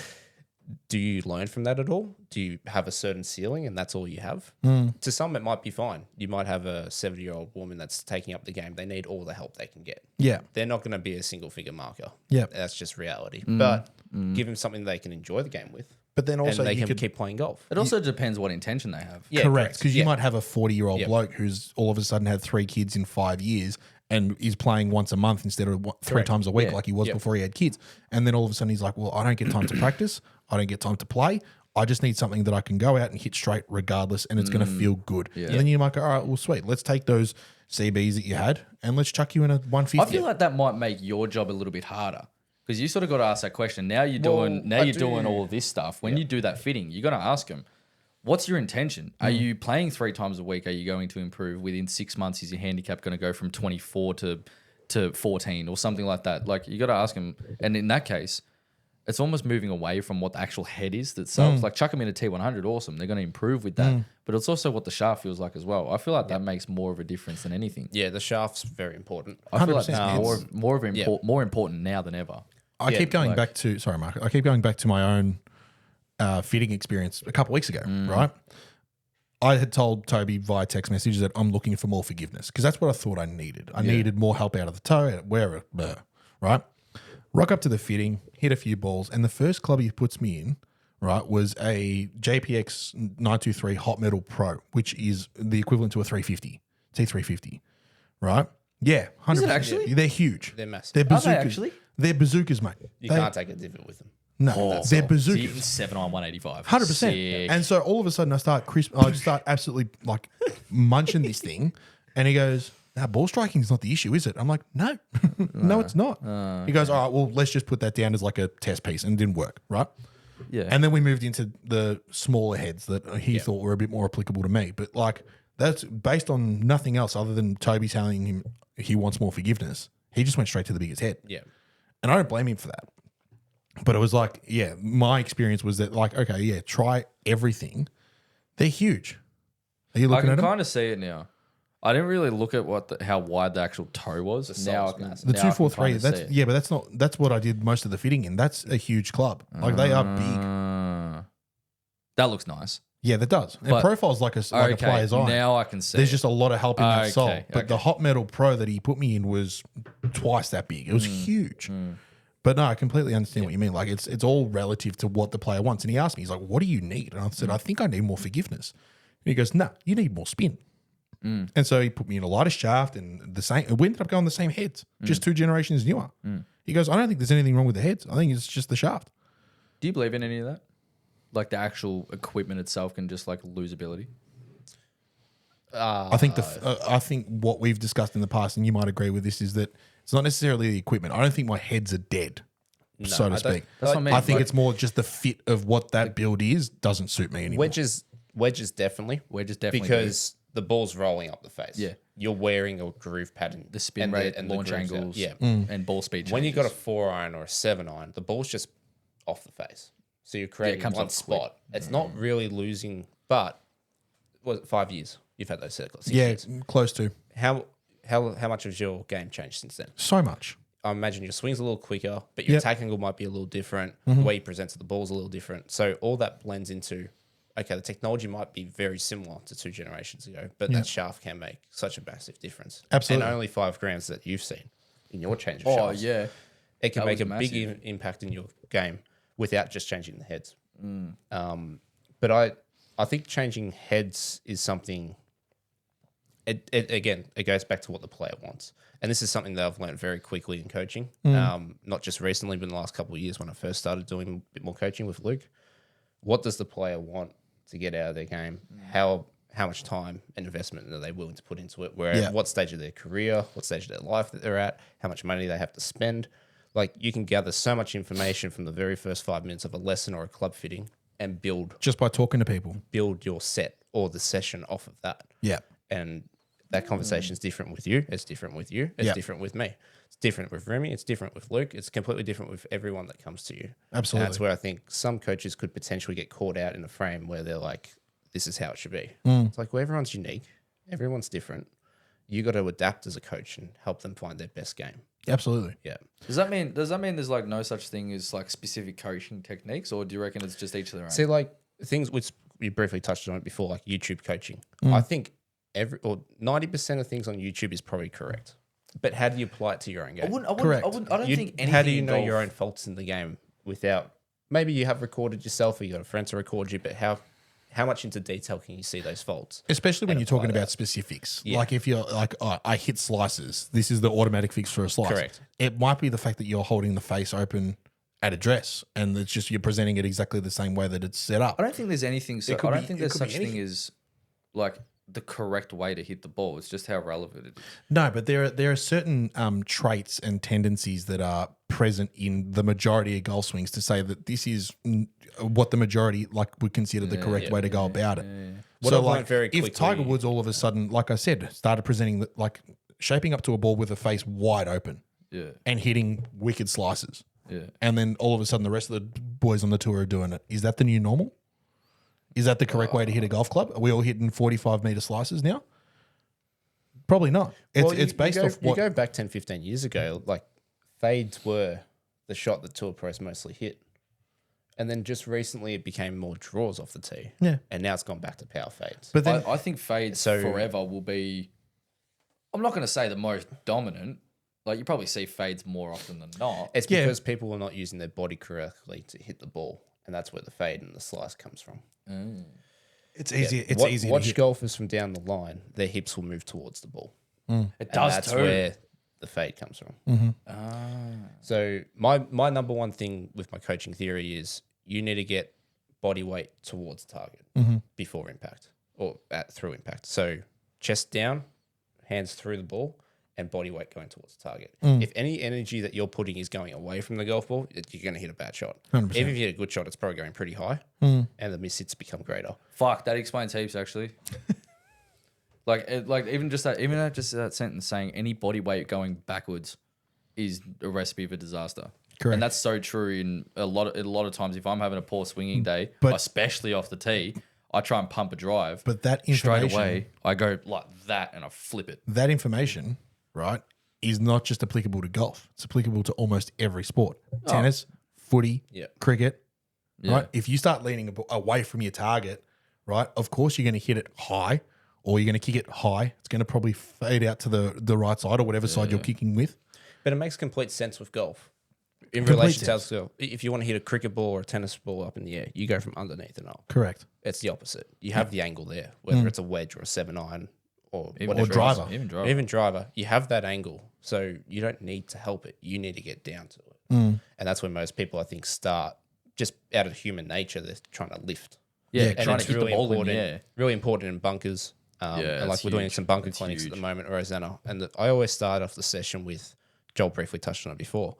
do you learn from that at all? Do you have a certain ceiling and that's all you have? To some, it might be fine. You might have a 70-year-old woman that's taking up the game. They need all the help they can get. Yeah. They're not going to be a single figure marker. Yeah. That's just reality. But give them something they can enjoy the game with. But then also and they you can could keep playing golf. It also depends what intention they have. Yeah, correct, because you Yeah. might have a 40-year-old Yep. bloke who's all of a sudden had 3 kids in 5 years and is playing once a month instead of 3 Correct. times a week Yeah. like he was Yep. before he had kids. And then all of a sudden he's like, well, I don't get time to practice. I don't get time to play. I just need something that I can go out and hit straight regardless, and it's going to feel good. Yeah. And then you might go, all right, well, sweet. Let's take those CBs that you had and let's chuck you in a 150. I feel like that might make your job a little bit harder because you sort of got to ask that question. Now you're doing doing all of this stuff. When you do that fitting, you got to ask them, what's your intention? Are you playing 3 times a week? Are you going to improve within 6 months? Is your handicap going to go from 24 to 14 or something like that? Like you got to ask them. And in that case, it's almost moving away from what the actual head is that sells. Like chuck them in a T100, awesome. They're going to improve with that. But it's also what the shaft feels like as well. I feel like that makes more of a difference than anything. Yeah, the shaft's very important. I feel like 100%. it's more important now than ever. I keep going back to, sorry, Mark, I keep going back to my own fitting experience a couple of weeks ago, right? I had told Toby via text message that I'm looking for more forgiveness because that's what I thought I needed. I needed more help out of the toe, wherever, right? Rock up to the fitting, hit a few balls, and the first club he puts me in, right, was a JPX 923 Hot Metal Pro, which is the equivalent to a 350, T350, right? Yeah, 100%. Is it actually? They're huge. They're massive. They're Are they bazookas. actually? They're bazookas, mate. You can't take a divot with them. No, they're bazookas. 7 on 185. 100%. Sick. And so all of a sudden I just start absolutely like munching this thing. And he goes, ball striking is not the issue, is it? I'm like, no, no, it's not. He goes, all right, well, let's just put that down as like a test piece, and it didn't work, right? Yeah. And then we moved into the smaller heads that he thought were a bit more applicable to me. But like that's based on nothing else other than Toby telling him he wants more forgiveness. He just went straight to the biggest head. Yeah. And I don't blame him for that. But it was like, yeah, my experience was that like, okay, yeah, try everything. They're huge. Are you I looking can at them? kind of see it now. I didn't really look at how wide the actual toe was. Now I sole's can, massive. The now I can 243, kinda that's see it. yeah, but that's what I did most of the fitting in. That's a huge club. Like they are big. That looks nice. Yeah, that does. And But- profile's like a player's eye. Now I can see. There's it. just a lot of help in that Okay, sole. But the okay. Hot Metal Pro that he put me in was twice that big. It was huge. But no, I completely understand what you mean. Like it's all relative to what the player wants. And he asked me, he's like, what do you need? And I said, I think I need more forgiveness. And he goes, no, you need more spin. And so he put me in a lighter shaft and the same. We ended up going the same heads, just 2 generations newer. He goes, I don't think there's anything wrong with the heads. I think it's just the shaft. Do you believe in any of that? Like the actual equipment itself can just like lose ability? I think I think what we've discussed in the past, and you might agree with this, is that it's not necessarily the equipment. I don't think my heads are dead, so to I don't- speak. That's what I mean. I think Like- it's more just the fit of what that build is doesn't suit me anymore. Wedges definitely. Wedges definitely because the ball's rolling up the face. Yeah. You're wearing a groove pattern. The spin and rate, and the launch grooves out. angles, Yeah. and ball speed. When you got a changes. 4-iron or a 7-iron, the ball's just off the face. So you're creating comes one off quick. spot. It's not really losing, but was it 5 years? You've had those circles. 6 yeah, years. close to How much has your game changed since then? so much. I imagine your swing's a little quicker, but your Yep. attack angle might be a little different. The way you present to the ball's a little different. So all that blends into, okay, the technology might be very similar to 2 generations ago, but that shaft can make such a massive difference. Absolutely. And only 5 grams that you've seen in your change of Oh shafts. yeah, It can That make was a big massive. impact in your game without just changing the heads. But I think changing heads is something. It goes back to what the player wants, and this is something that I've learned very quickly in coaching. Not just recently, but in the last couple of years when I first started doing a bit more coaching with Luke. What does the player want to get out of their game? How much time and investment are they willing to put into it? What stage of their career, what stage of their life that they're at, how much money they have to spend. Like you can gather so much information from the very first 5 minutes of a lesson or a club fitting and build Just by talking to people. your set or the session off of that. Yeah. And that conversation is different with you. It's different with you. It's Yeah. different with me. It's different with Remy. It's different with Luke. It's completely different with everyone that comes to you. Absolutely. And that's where I think some coaches could potentially get caught out in a frame where they're like, this is how it should be. It's like, well, everyone's unique. Everyone's different. You got to adapt as a coach and help them find their best game. Absolutely. Yeah. Does that mean there's like no such thing as like specific coaching techniques, or do you reckon it's just each of their own? See, like things which you briefly touched on it before, like YouTube coaching. I think 90% of things on YouTube is probably correct. But how do you apply it to your own game? Correct. I don't think anything. How do you in know golf- your own faults in the game without maybe you have recorded yourself or you got a friend to record you, but how much into detail can you see those faults? Especially when and you're talking apply about that? specifics. Yeah. Like if you're like, oh, I hit slices, this is the automatic fix for a slice. Correct. It might be the fact that you're holding the face open at address and it's just you're presenting it exactly the same way that it's set up. I don't think there's anything. So, could I don't be- think it there's could be such thing anything. as like the correct way to hit the ball. It's just how relevant it is. No, but there are certain traits and tendencies that are present in the majority of golf swings to say that this is what the majority like would consider the correct way to go about it. What So I've learned like very if Tiger quickly- Woods all of a sudden, like I said, started presenting like shaping up to a ball with a face wide open Yeah, and hitting wicked slices, yeah. and then all of a sudden the rest of the boys on the tour are doing it. Is that the new normal? Is that the correct way to hit a golf club? Are we all hitting 45-meter slices now? Probably not. It's based off you what go back 10, 15 years ago, like fades were the shot that tour pros mostly hit. And then just recently it became more draws off the tee. Yeah. And now it's gone back to power fades. But then I think fades So- forever will be. I'm not going to say the most dominant. Like you probably see fades more often than not. It's Yeah. because people are not using their body correctly to hit the ball. And that's where the fade and the slice comes from. it's easier. It's Watch, easier to watch hit. golfers from down the line, their hips will move towards the ball. It And does that's too. where the fade comes from. So my number one thing with my coaching theory is you need to get body weight towards target before impact or through impact. So chest down, hands through the ball, and body weight going towards the target. If any energy that you're putting is going away from the golf ball, you're going to hit a bad shot. 100%. Even if you hit a good shot, it's probably going pretty high, and the miss hits become greater. Fuck, that explains heaps actually. like even that sentence saying any body weight going backwards is a recipe for disaster. Correct. And that's so true in a lot of times. If I'm having a poor swinging day, But- especially off the tee, I try and pump a drive. But that straight information, away, I go like that and I flip it. that information, right, is not just applicable to golf. It's applicable to almost every sport. Tennis, footy, Yeah. cricket, Yeah. right? If you start leaning away from your target, right, of course you're going to hit it high or you're going to kick it high. It's going to probably fade out to the right side or whatever side you're kicking with. But it makes complete sense with golf. In Complete relation sense. to golf, if you want to hit a cricket ball or a tennis ball up in the air, you go from underneath and up. Correct. It's the opposite. You have the angle there, whether it's a wedge or a 7-iron or Even whatever. driver. Even driver. Driver. You have that angle, so you don't need to help it. You need to get down to it. And that's where most people, I think, start just out of human nature. They're trying to lift. Yeah, Yeah, And trying it's to hit really the ball in important, the air. really important in bunkers. Yeah, and like it's we're doing huge. some bunker It's clinics at the huge. moment, Rosanna. And I always start off the session with, Joel briefly touched on it before,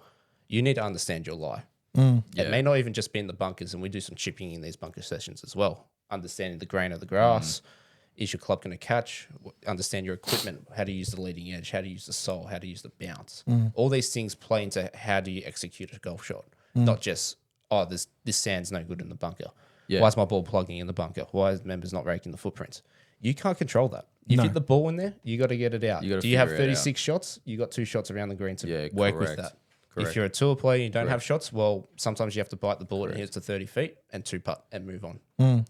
you need to understand your lie. Yeah. It may not even just be in the bunkers, and we do some chipping in these bunker sessions as well. Understanding the grain of the grass. Is your club going to catch? Understand your equipment, how to use the leading edge, how to use the sole, how to use the bounce. All these things play into how do you execute a golf shot, not just, oh, this sand's no good in the bunker. Yeah. Why is my ball plugging in the bunker? Why is members not raking the footprints? You can't control that. You hit the ball in there, you got to get it out. You gotta Do you have figure it out. 36 shots? You got 2 shots around the green to Yeah, work with correct. that. Correct. If you're a tour player and you don't have shots, well, sometimes you have to bite the bullet and hit it to 30 feet and 2-putt and move on.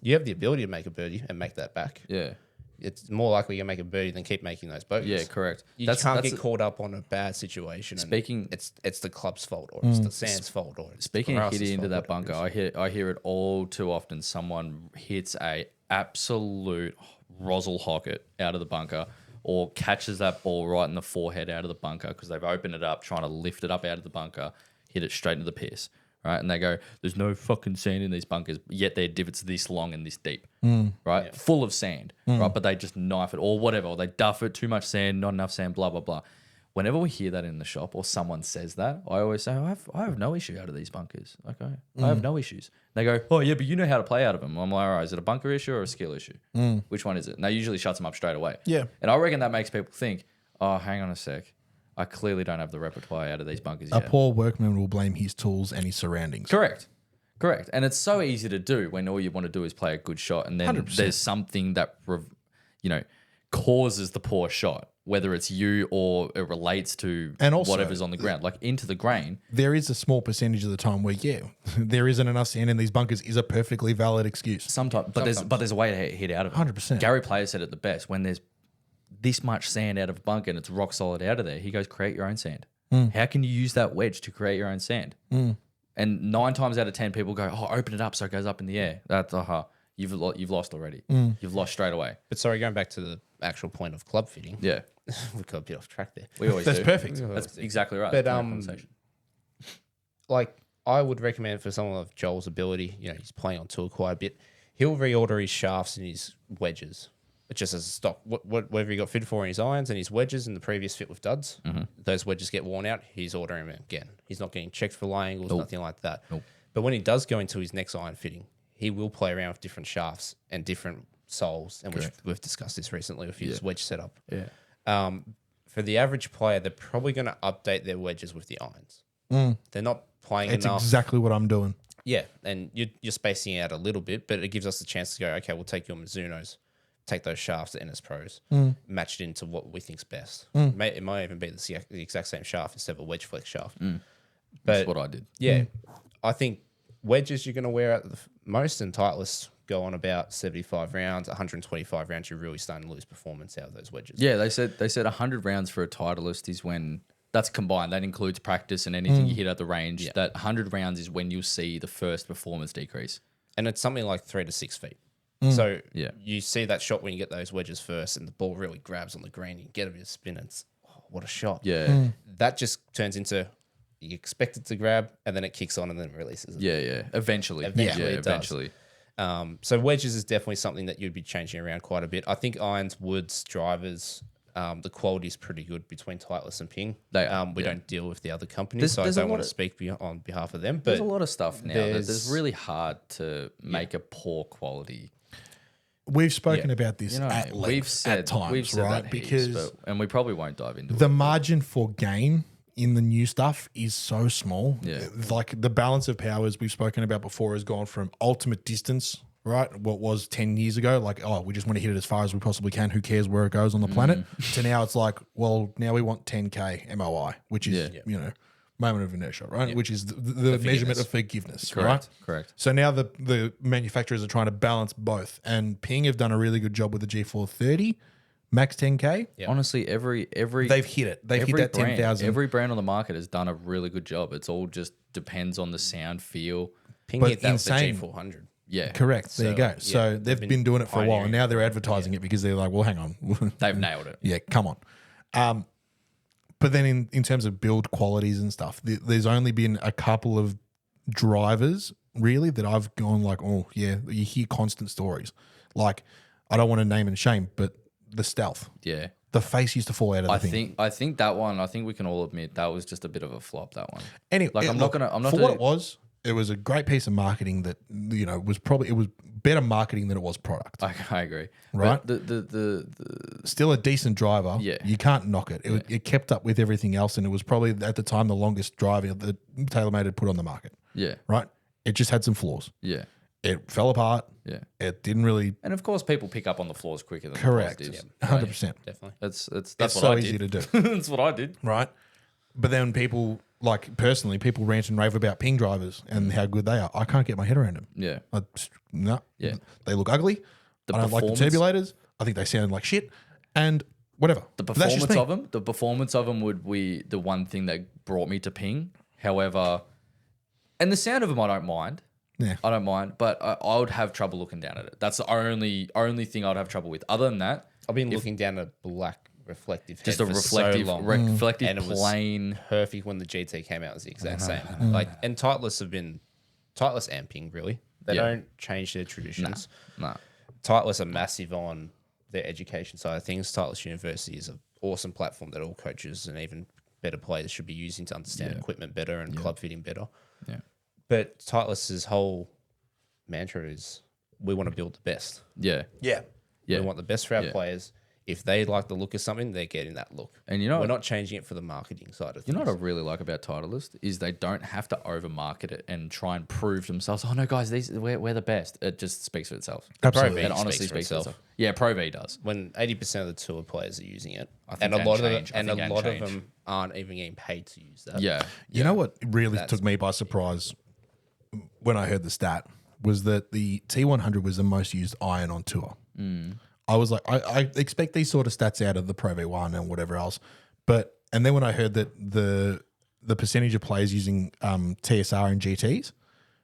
You have the ability to make a birdie and make that back. Yeah. It's more likely you make a birdie than keep making those bogeys. Yeah, correct. You can't get caught up on a bad situation. And Speaking- it's the club's fault or it's the sand's fault or it's Speaking the of grass's hitting into fault, that bunker, whatever I hear it all too often. Someone hits a absolute rozzle hocket out of the bunker, or catches that ball right in the forehead out of the bunker because they've opened it up, trying to lift it up out of the bunker, hit it straight into the piss, right? And they go, "There's no fucking sand in these bunkers," yet their divots this long and this deep, right? Full of sand, right? But they just knife it or whatever, or they duff it, too much sand, not enough sand, blah blah blah. Whenever we hear that in the shop or someone says that, I always say, I have no issue out of these bunkers. Okay. I have no issues. They go, "Oh, yeah, but you know how to play out of them." I'm like, all right, is it a bunker issue or a skill issue? Which one is it? And that usually shuts them up straight away. Yeah. And I reckon that makes people think, oh, hang on a sec. I clearly don't have the repertoire out of these bunkers A yet. poor workman will blame his tools and his surroundings. Correct. And it's so easy to do when all you want to do is play a good shot, and then 100%. there's something that, causes the poor shot. whether it's you or it relates to And also, whatever's on the ground, like into the grain. There is a small percentage of the time where, there isn't enough sand in these bunkers is a perfectly valid excuse. Sometimes, but there's a way to hit out of it. 100%. Gary Player said it the best. When there's this much sand out of a bunker and it's rock solid out of there, he goes, create your own sand. How can you use that wedge to create your own sand? And 9 times out of 10, people go, "Oh, open it up so it goes up in the air." That's you've lost already. You've lost straight away. But sorry, going back to the actual point of club fitting, Yeah, we got a bit off track there. we always That's do. perfect. That's exactly right. But, That's my conversation. Like, I would recommend for someone of Joel's ability, he's playing on tour quite a bit. He'll reorder his shafts and his wedges, just as a stock. Whatever he got fitted for in his irons and his wedges in the previous fit with duds, those wedges get worn out. He's ordering them again. He's not getting checked for lie angles, nothing like that. But when he does go into his next iron fitting, he will play around with different shafts and different soles, and we've discussed this recently with his wedge setup. Yeah. For the average player, they're probably going to update their wedges with the irons. They're not playing It's enough. exactly what I'm doing. Yeah, and you're spacing out a little bit, but it gives us the chance to go, okay, we'll take your Mizunos, take those shafts at NS Pros, match it into what we think's best. It might even be the exact same shaft instead of a wedge flex shaft. But That's what I did. yeah, I think wedges you're going to wear out the most, and Titleist go on about 75 rounds, 125 rounds. You're really starting to lose performance out of those wedges. Yeah, they said 100 rounds for a Titleist is when that's combined. That includes practice and anything you hit at the range. Yeah. That 100 rounds is when you'll see the first performance decrease. And it's something like 3 to 6 feet. So Yeah. you see that shot when you get those wedges first, and the ball really grabs on the green. You get a bit of spin. And it's what a shot. Yeah. That just turns into you expect it to grab, and then it kicks on, and then it releases it. Yeah. Eventually. Eventually yeah, it does. eventually. So wedges is definitely something that you'd be changing around quite a bit. I think irons, woods, drivers, the quality is pretty good between Titleist and Ping. They are, We yeah. don't deal with the other companies, There's- so there's I a don't lot want to of- speak on behalf of them. But There's a lot of stuff now that there's- there's really hard to make a poor quality. We've spoken Yeah. about this You know what I at mean? length at times, we've said right? that heaps, Because and we probably won't dive into the it. margin for gain in the new stuff is so small. Yeah. Like the balance of powers we've spoken about before has gone from ultimate distance, right? What was 10 years ago, like, oh, we just want to hit it as far as we possibly can. Who cares where it goes on the planet? To now it's like, well, now we want 10K MOI, which is, moment of inertia, right? Which is the measurement of forgiveness, right? Correct. So now the manufacturers are trying to balance both. And Ping have done a really good job with the G430, max 10K. Honestly, every They've hit it. They've hit every that brand, 10,000. every brand on the market has done a really good job. It's all just depends on the sound, feel. Ping But hit that with the insane. G400. Yeah, Correct. There you go. yeah, So they've been doing it for a while, and now they're advertising it because they're like, well, hang on. they've nailed it. Yeah, come on. But then in terms of build qualities and stuff, there's only been a couple of drivers really that I've gone like, oh, yeah, you hear constant stories. Like, I don't want to name and shame, but the Stealth. Yeah. The face used to fall out of the thing. I think that one. I think we can all admit that was just a bit of a flop. That one. Anyway, Like, I'm not for what it was a great piece of marketing that, it was better marketing than it was product. I agree. Right? But the Still a decent driver. Yeah. You can't knock it. It kept up with everything else, and it was probably at the time the longest driver that TaylorMade had put on the market. yeah Right? It just had some flaws. yeah It fell apart. yeah. It didn't really And of course, people pick up on the flaws quicker than correct. the positives. 100%. Definitely. That's It's what so I easy did. to do. That's what I did. Right? But then people, like personally, people rant and rave about Ping drivers and how good they are. I can't get my head around them. Yeah. No. Yeah. They look ugly. The I don't like the performance- turbulators. I think they sound like shit. And whatever. The But that's just performance me. of them, would be the one thing that brought me to Ping. However, and the sound of them, I don't mind. Yeah. I don't mind, but I would have trouble looking down at it. That's the only thing I'd have trouble with. Other than that, I've been looking down a black reflective head just a for reflective, so long. reflective And it was plain. perfect when the GT came out. It was the exact same. Mm. Like, and Titleist and Ping, really. They Yeah. don't change their traditions. Nah. Titleist are massive on their education side of things. Titleist University is an awesome platform that all coaches and even better players should be using to understand equipment better and club fitting better. Yeah. But Titleist's whole mantra is we want to build the best. Yeah. Yeah. Yeah. We want the best for our Yeah. players. If they like the look of something, they're getting that look. And you know, we're not changing it for the marketing side of things. you know what I really like about Titleist is they don't have to over market it and try and prove to themselves. Oh no, guys, we're the best. It just speaks for itself. Absolutely. It honestly speaks for itself. Yeah, Pro V does. When 80% of the tour players are using it, think and a lot of change. I them, think of change. them aren't even getting paid to use that. Yeah, You know what really took me by surprise when I heard the stat was that the T100 was the most used iron on tour. I was like, I expect these sort of stats out of the Pro V1 and whatever else, and then when I heard that the percentage of players using TSR and GTs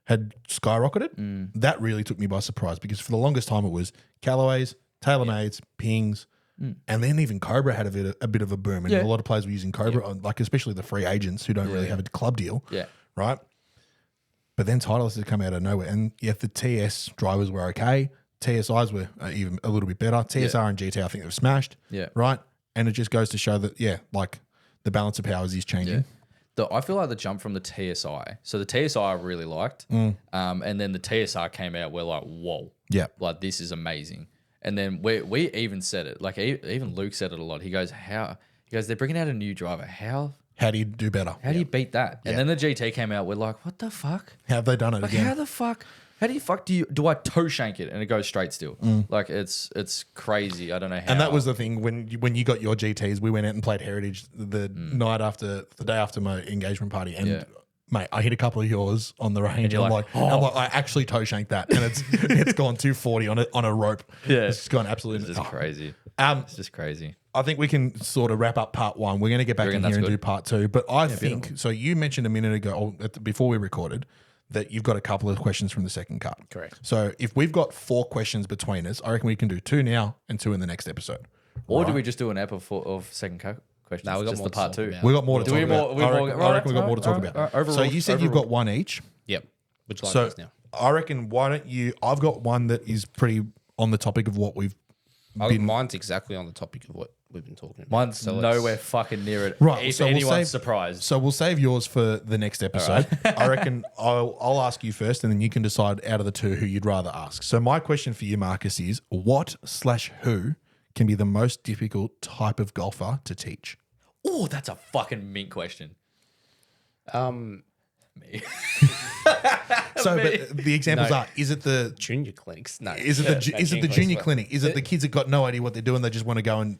had skyrocketed, that really took me by surprise because for the longest time it was Callaways, TaylorMades, Pings, and then even Cobra had a bit of a boom, and a lot of players were using Cobra, like especially the free agents who don't really have a club deal, right? But then Titleist has come out of nowhere, and the TS drivers were okay. TSIs were even a little bit better. TSR and GT, I think they've smashed. Yeah. Right. And it just goes to show that, like the balance of powers is changing. I feel like the jump from the TSI. So the TSI I really liked, and then the TSR came out. We're like, whoa, Yeah. like this is amazing. And then we even said it. Like even Luke said it a lot. He goes, they're bringing out a new driver. How do you do better? do you beat that? And then the GT came out. We're like, what the fuck? How have they done it Like again? how the fuck? How do you fuck do I toe shank it and it goes straight still? Like it's crazy. I don't know how. And that was the thing when you got your GTs, we went out and played Heritage the day after my engagement party, and mate, I hit a couple of yours on the range. you're I'm like, like, I actually toe shanked that, and it's gone 240 on a rope. Yeah. It's just gone absolutely. It's just crazy. It's just crazy. I think we can sort of wrap up part one. We're going to get back in here and do part two. But I think so. You mentioned a minute ago, before we recorded, that you've got a couple of questions from the second cut. Correct. So if we've got 4 questions between us, I reckon we can do 2 now and 2 in the next episode. Or do we just do an app of second questions? No, we got just more the part to talk 2. about. We got more to Do talk we about. more- we I more- reckon, alright, we got more to talk alright, about. alright, So you said you've got one each. Yep. Which like So us now? I reckon why don't you? I've got one that is pretty on the topic of what we've Mine's exactly on the topic of what we've been talking about. Mine's So let's- nowhere fucking near it. Right, If so we'll anyone's save- surprised. So we'll save yours for the next episode. I reckon I'll ask you first, and then you can decide out of the 2 who you'd rather ask. So my question for you, Marcus, is what/who can be the most difficult type of golfer to teach? Oh, that's a fucking mint question. Me. So, but the examples are: is it the junior clinics. No. is it the junior clinic? Is it the kids that got no idea what they're doing? They just want to go and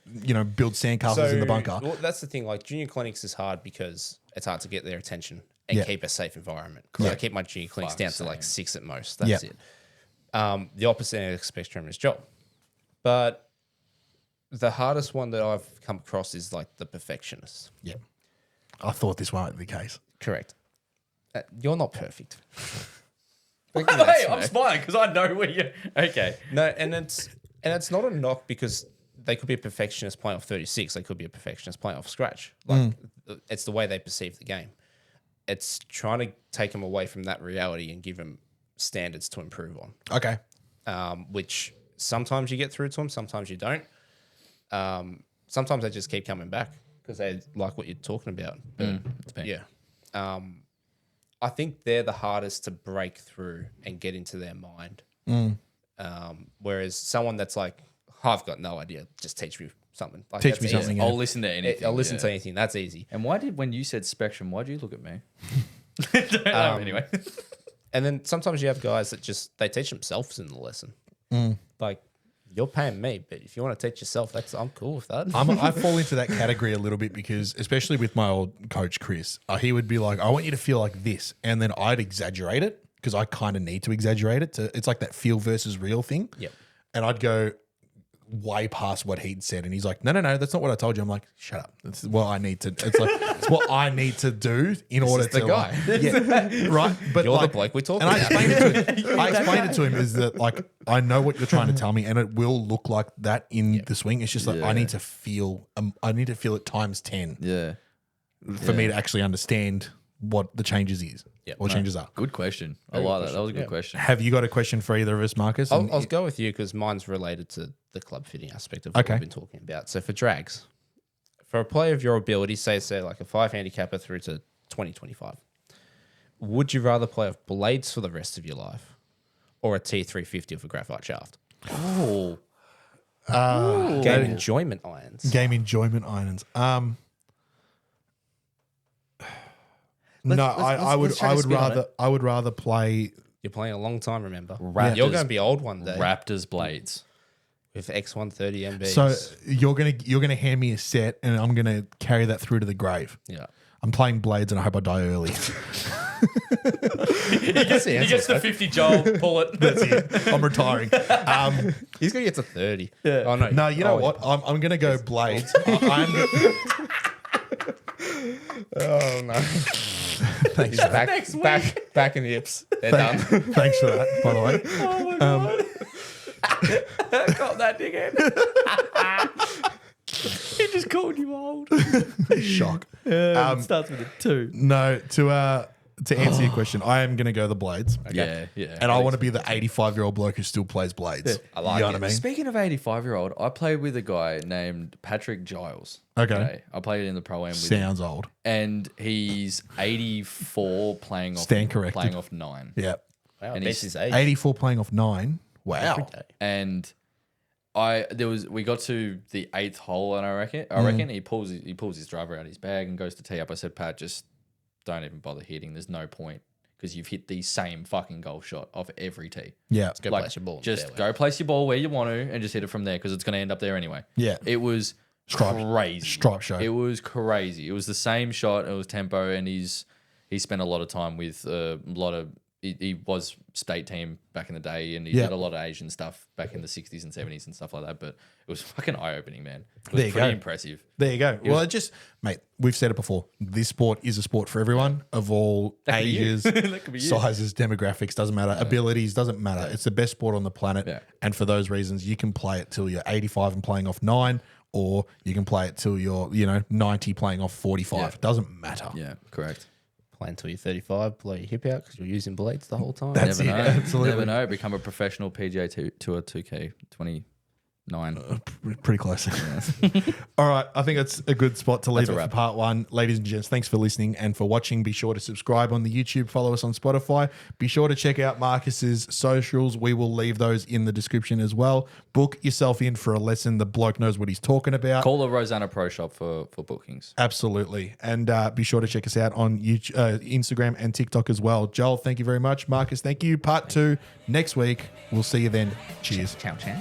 build sandcastles in the bunker. Well, that's the thing. Like junior clinics is hard because it's hard to get their attention and keep a safe environment. I keep my junior clinics down to like 6 at most. That's it. The opposite end of the spectrum is job. But the hardest one that I've come across is like the perfectionist. Yeah, I thought this might be the case. Correct. You're not perfect. Hey, I'm smiling because I know where you. Okay. No, and it's not a knock because they could be a perfectionist playing off 36. They could be a perfectionist playing off scratch. Like it's the way they perceive the game. It's trying to take them away from that reality and give them standards to improve on. Okay. Which sometimes you get through to them, sometimes you don't. Sometimes they just keep coming back because they like what you're talking about. But, yeah. I think they're the hardest to break through and get into their mind. Whereas someone that's like, oh, I've got no idea, just teach me something. Like, Teach that's me easy. something. I'll listen to anything. I'll listen to anything. That's easy. And when you said spectrum, why'd you look at me? Anyway. And then sometimes you have guys that just, they teach themselves in the lesson. Like, you're paying me, but if you want to teach yourself, I'm cool with that. I fall into that category a little bit because, especially with my old coach, Chris, he would be like, I want you to feel like this. And then I'd exaggerate it because I kind of need to exaggerate it. It's like that feel versus real thing. Yep. And I'd go way past what he'd said. And he's like, no, that's not what I told you. I'm like, shut up. It's what I need to, it's what I need to do in order the to. guy. Yeah, right. But You're like, the bloke we talk and I about. explained it to him. I explained it to him is that like I know what you're trying to tell me, and it will look like that in the swing. It's just like I need to feel. I need to feel it times 10 Yeah. for me to actually understand what the changes is or changes are. Good question. I like that. That was a good question. Have you got a question for either of us, Marcus? I'll go with you because mine's related to the club fitting aspect of what we've been talking about. So for drags, for a player of your ability, say like a 5 handicapper through to 2025, would you rather play off blades for the rest of your life or a T350 of a graphite shaft? Oh. Game enjoyment irons. Game enjoyment irons. I would rather play. You're playing a long time, remember? Raptors- You're going to be old one day Raptors blades. with X130 MBs. So you're gonna hand me a set, and I'm gonna carry that through to the grave. Yeah. I'm playing blades, and I hope I die early. He gets the 50 Joel, pull it. That's it. I'm retiring. He's going to get to 30. Yeah. Oh, no. No, you know what? I'm gonna go blades. Oh, no. Thanks, He's back in the hips. They're done. Thanks for that, by the way. Oh my God. Got that dickhead. He just called you old. Shock. It starts with a 2. No, to answer your question, I am gonna go the blades. Yeah, yeah. And I want to be the 85-year-old bloke who still plays blades. I like you know it. what I mean? Speaking of 85-year-old, I played with a guy named Patrick Giles. Okay. I played in the Pro-Am with him. Sounds old. And he's 84 playing off Stand corrected. playing off 9. Yeah. Wow, And best he's his age. 84 playing off 9. Wow. And we got to the 8th hole, and I reckon he pulls his driver out of his bag and goes to tee up. I said, Pat, just don't even bother hitting. There's no point because you've hit the same fucking golf shot off every tee. Yeah. Go place your ball. in the Just fairway. go place your ball where you want to and just hit it from there because it's going to end up there anyway. Yeah. It was crazy. Stripe show. It was crazy. It was the same shot. It was tempo, and he spent a lot of time with a lot of. He was state team back in the day, and he did a lot of Asian stuff back in the 60s and 70s and stuff like that. But it was fucking eye opening, man. It was There you pretty go. impressive. There you go. Well, mate, we've said it before. This sport is a sport for everyone of all could be you. ages, That could be you. sizes, demographics, doesn't matter. Abilities, doesn't matter. It's the best sport on the planet. Yeah. And for those reasons, you can play it till you're 85 and playing off 9, or you can play it till you're, 90 playing off 45. Yeah. It doesn't matter. Yeah, correct. Play until you're 35, blow your hip out because you're using blades the whole time. That's Never it. know. Absolutely. Never know. Become a professional PGA Tour 2K29. Pretty close. All right. I think that's a good spot to leave That's a it for wrap. part 1. Ladies and gents, thanks for listening and for watching. Be sure to subscribe on the YouTube, follow us on Spotify. Be sure to check out Marcus's socials. We will leave those in the description as well. Book yourself in for a lesson. The bloke knows what he's talking about. Call the Rosanna Pro Shop for bookings. Absolutely. And be sure to check us out on YouTube, Instagram and TikTok as well. Joel, thank you very much. Marcus, thank you. Part 2 next week. We'll see you then. Cheers. Ciao, ciao.